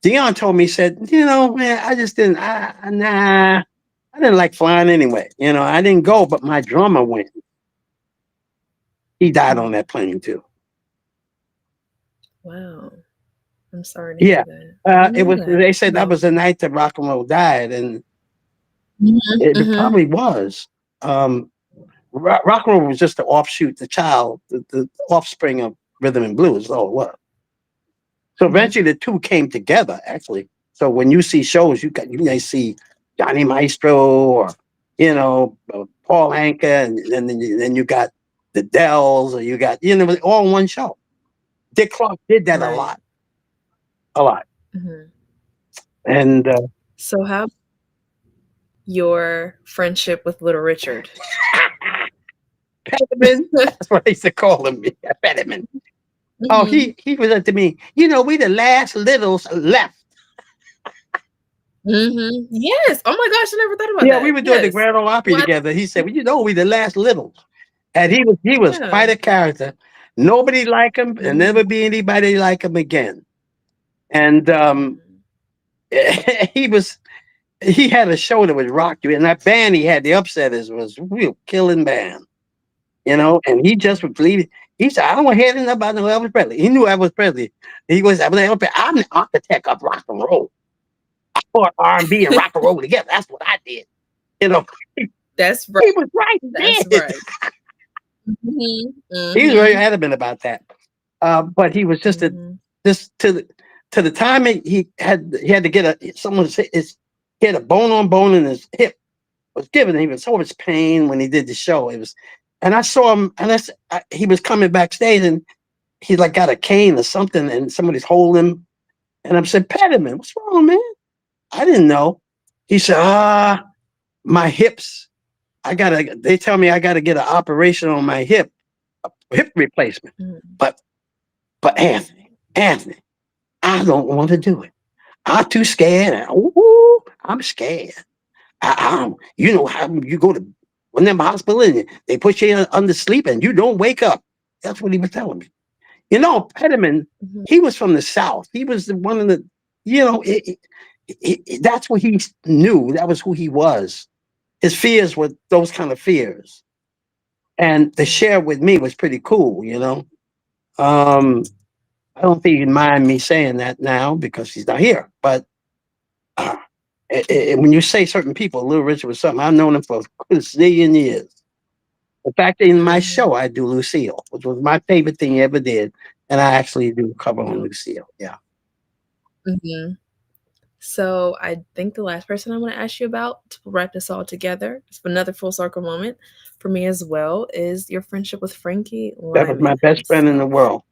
Dion told me, he said, man, I just didn't, nah, I didn't like flying anyway. I didn't go, but my drummer went. He died on Mhm. that plane too. Wow. I'm sorry to hear Yeah, that. I didn't it know was. that, They said that no. was the night that rock and roll died, and Mhm, it mhm, probably was. Um, rock and roll was just the offshoot, the child, the offspring of rhythm and blues. Is all it was. So mhm. eventually the two came together, actually. So when you see shows, you may see Johnny Maestro or Paul Anka, and then you got the Dells, or you got all in one show. Dick Clark did that Right. a lot, Mhm. and So how your friendship with Little Richard? Peterman. That's what I used to call him, Peterman. Oh, Mhm, he was up to me. We the last littles left. mhm. Yes! Oh my gosh, I never thought about Yeah, we that. were doing the Yes. Grand Ole Opry Well, I together. He said, "Well, we the last littles." And he was yeah. quite a character. Nobody like him, and Mhm, never be anybody like him again. And mhm, he was he had a show that would rock you. And that band he had, the Upsetters, was a real killing band. And he just would believe it. He said, "I don't want to hear anything about no Elvis Presley." He knew Elvis Presley. He was, I'm the architect of rock and roll. I put R&B and rock and roll together. That's what I did. You know, he That's right, was right. that's He did. right. Mhm, He was very mhm, adamant about that. But he was just mhm, just to the time he had to get someone he had a bone on bone in his hip was given. He was so much pain when he did the show. It was, and I saw him, and he was coming backstage, and he like got a cane or something, and somebody's holding him, and I said, "Peterman, what's wrong, man?" I didn't know. He said, my hips. They tell me I gotta get an operation on my hip, a hip replacement. mhm. But Anthony, I don't want to do it. I'm too scared. Ooh, I'm scared. You know how you go to one of them hospital and they put you under sleep and you don't wake up. That's what he was telling me. Peterman, Mhm. he was from the South. He was one of the, you know, that's what he knew. That was who he was. His fears were those kind of fears. And to Mhm. share with me was pretty cool. Um, I don't think he'd mind me saying that now because he's not here. But uh, when you say certain people, Little Richard was something I've known him for a zillion years. In fact, in my Mhm. show, I do Lucille, which was my favorite thing he ever did, and I actually do cover on Oh, Lucille. Yeah, mhm. So I think the last person I wanna ask you about to wrap this all together, it's another full circle moment for me as well, is your friendship with Frankie that was my Lyman best friend in the himself. world.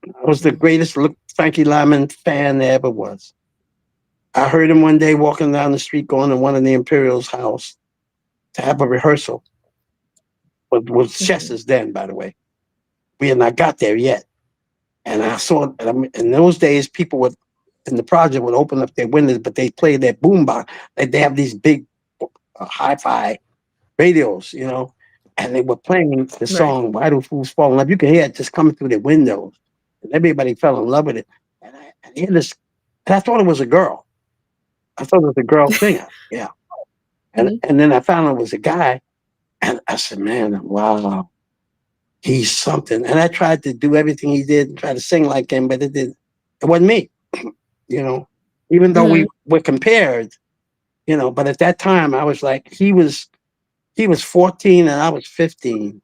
I was the Mm, greatest Frankie Lyman fan there ever was. I heard him one day walking down the street, going to one of the Imperial's house to have a rehearsal with mhm, Chester's then, by the way. We had not got there yet. And I saw, in those days, people would, in the project, would open up their windows, but they play their boombox. They have these big hi-fi radios, and they were playing the right. song "Why Do Fools Fall in Love." You could hear it just coming through the windows, and everybody fell in love with it. And I hear this, and I thought it was a girl. I thought it was a girl singer. Yeah. Mhm. And then I found out it was a guy. And I said, man, wow, he's something. And I tried to do everything he did and try to sing like him, but it wasn't me, you know, even though we Mhm. were compared, but at that time I was like, he was 14 and I was 15.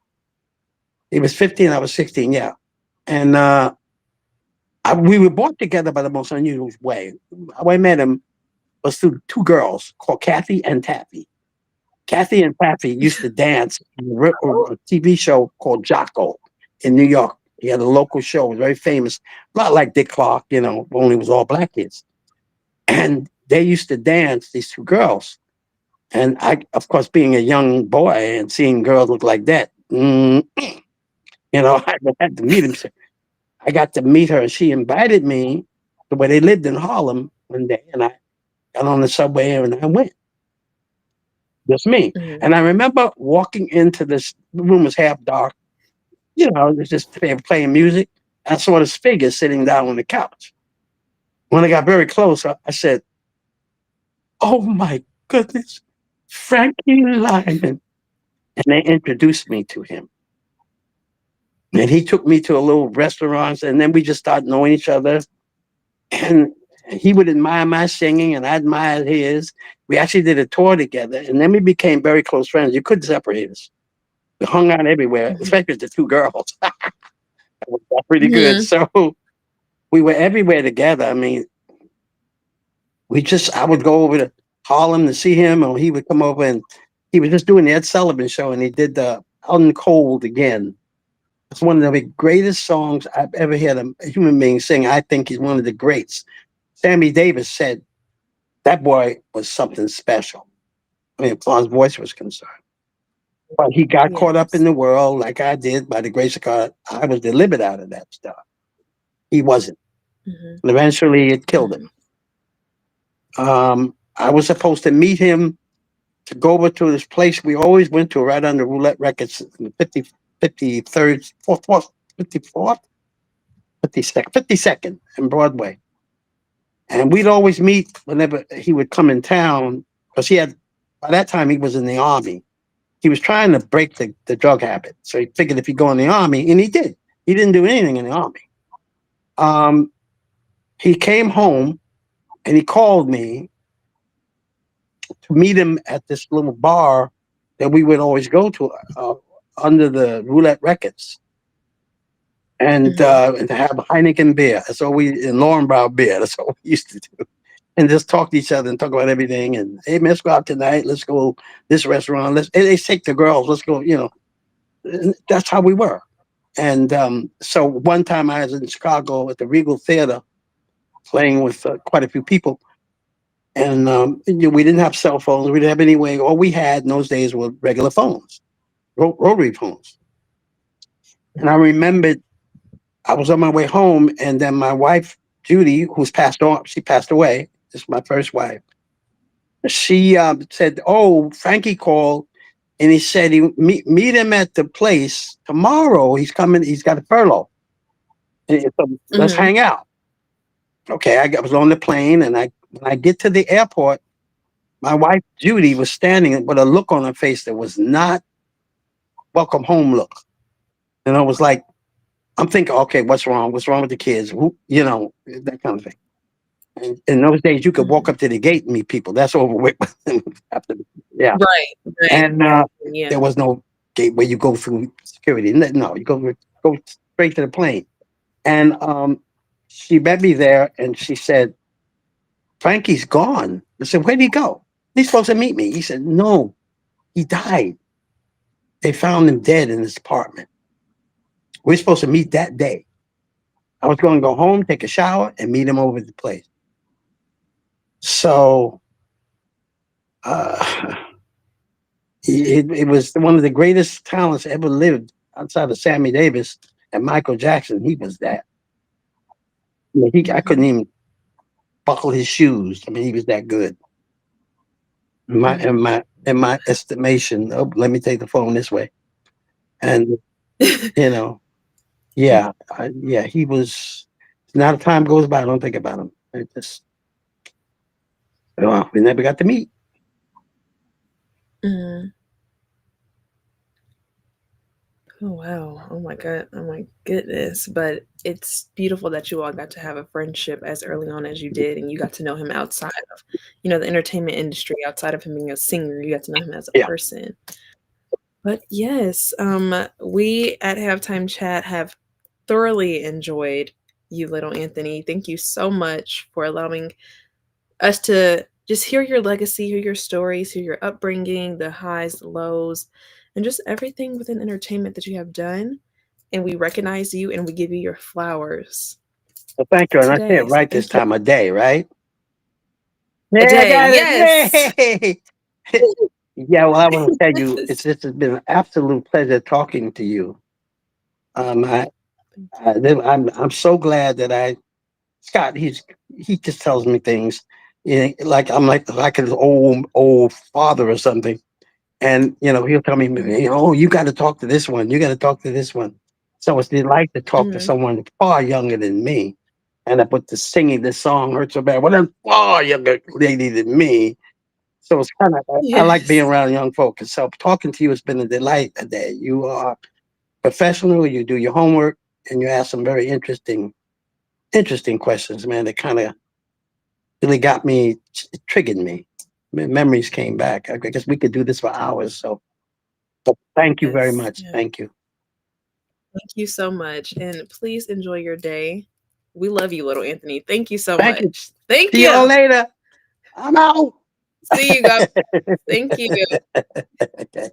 He was 15, I was 16, yeah. And we were born together by the most unusual way. How I met him was through two girls called Kathy and Taffy. Kathy and Taffy used to dance in a TV show called Jocko in New York. He had a local show, it was very famous, a lot like Dick Clark, only it was all black kids. And they used to dance, these two girls. And I, of course, being a young boy and seeing girls look like that, I had to meet him. So I got to meet her, and she invited me to where they lived in Harlem one day, and I got on the subway and I went. Just me. Mhm. And I remember walking into this the room was half dark, it was just they were playing music. I saw this figure sitting down on the couch. When I got very close, I said, "Oh my goodness, Frankie Lyman." And they introduced me to him. And he took me to a little restaurant, and then we just started knowing each other. And he would admire my singing, and I admired his. We actually did a tour together, and then we became very close friends. You couldn't separate us. We hung out everywhere, Mhm. especially the two girls. That was pretty good. Mhm. So we were everywhere together. I mean, I would go over to Harlem to see him, or he would come over and he was just doing the Ed Sullivan show, and he did the Out in Cold again. It's one of the greatest songs I've ever heard a human being sing. I think he's one of the greats. Sammy Davis said that boy was something special. I mean, as far as voice was concerned. But he got caught up in Yes. the world like I did by the grace of God. I was delivered out of that stuff. He wasn't. Mhm. And eventually it killed him. Mhm. I was supposed to meet him to go over to this place we always went to right under Roulette Records, 50, 53rd, 4th, 54th, 52nd, 52nd and Broadway. And we'd always meet whenever he would come in town because by that time, he was in the army. He was trying to break the drug habit. So he figured if he go in the army, and he did. He didn't do anything in the army. Um, he came home and he called me to meet him at this little bar that we would always go to under the Roulette Records, Mhm. and to have Heineken beer. That's all and Laurenbrow beer. That's all we used to do, and just talk to each other and talk about everything. And hey, man, let's go out tonight. Let's go this restaurant. Let's take the girls. Let's go. That's how we were. And so one time I was in Chicago at the Regal Theater playing with quite a few people. And we didn't have cell phones. We didn't have any way. All we had in those days were regular phones, rotary phones. And I remembered I was on my way home, and then my wife, Judy, who's passed on, she passed away. This is my first wife. She said, "Oh, Frankie called, and he said meet him at the place tomorrow. He's coming. He's got a furlough. And so let's Mhm. hang out." Okay, I was on the plane, and when I get to the airport, my wife Judy was standing with a look on her face that was not welcome home look. And I was like, I'm thinking, okay, what's wrong? What's wrong with the kids? That kind of thing. And in those days, you could walk Mhm. up to the gate and meet people. That's over with. After, yeah. Right, right. And Back then, yeah. there was no gate where you go through security. No, you go straight to the plane. And she met me there, and she said, "Frankie's gone." I said, "Where'd he go? He's supposed to meet me." He said, "No, he died. They found him dead in his apartment. We're supposed to meet that day." I was going to go home, take a shower, and meet him over at the place. So uh, it was one of the greatest talents ever lived outside of Sammy Davis and Michael Jackson. He was that. I couldn't Mhm. even buckle his shoes. I mean, he was that good. In my in Mhm. my in my estimation. Oh, let me take the phone this way. And you know, yeah, he was. Not a time goes by I don't think about him. Well, we never got to meet. Mhm. Oh wow. Oh my god. Oh my goodness. But it's beautiful that you all got to have a friendship as early on as you did and you got to know him outside of, the entertainment industry, outside of him being a singer, you got to know him as a Yeah. person. But yes, we at Halftime Chat have thoroughly enjoyed you, little Anthony. Thank you so much for allowing us to just hear your legacy, hear your stories, hear your upbringing, the highs, the lows, and just everything within entertainment that you have done. And we recognize you and we give you your flowers Well, thank you. And I say it today. So right this thank you. time of day, right? A Yeah, I day. got Yes. it. Yay! Yeah, well, I want to tell you, it's just has been an absolute pleasure talking to you. Um, I, I'm so glad that Scott, he just tells me things, like I'm like his old father or something. And he'll tell me, oh, you got to talk to this one. You got to talk to this one. So it's delight to talk to Mhm. someone far younger than me. And I put the singing this song hurts so bad. Well, a far younger lady than me. So it's kind of I like being Yes. around young folks. So talking to you has been a delight today. You are professional. You do your homework, and you ask some very interesting questions, man. That kind of really got me, triggered me. Memories came back. I guess we could do this for hours. So thank you very Yes. much. Yeah. Thank you. Thank you so much. And please enjoy your day. We love you, little Anthony. Thank you so Thank you. much. Thank See you all you. later. I'm out. See you guys. Thank you. Okay.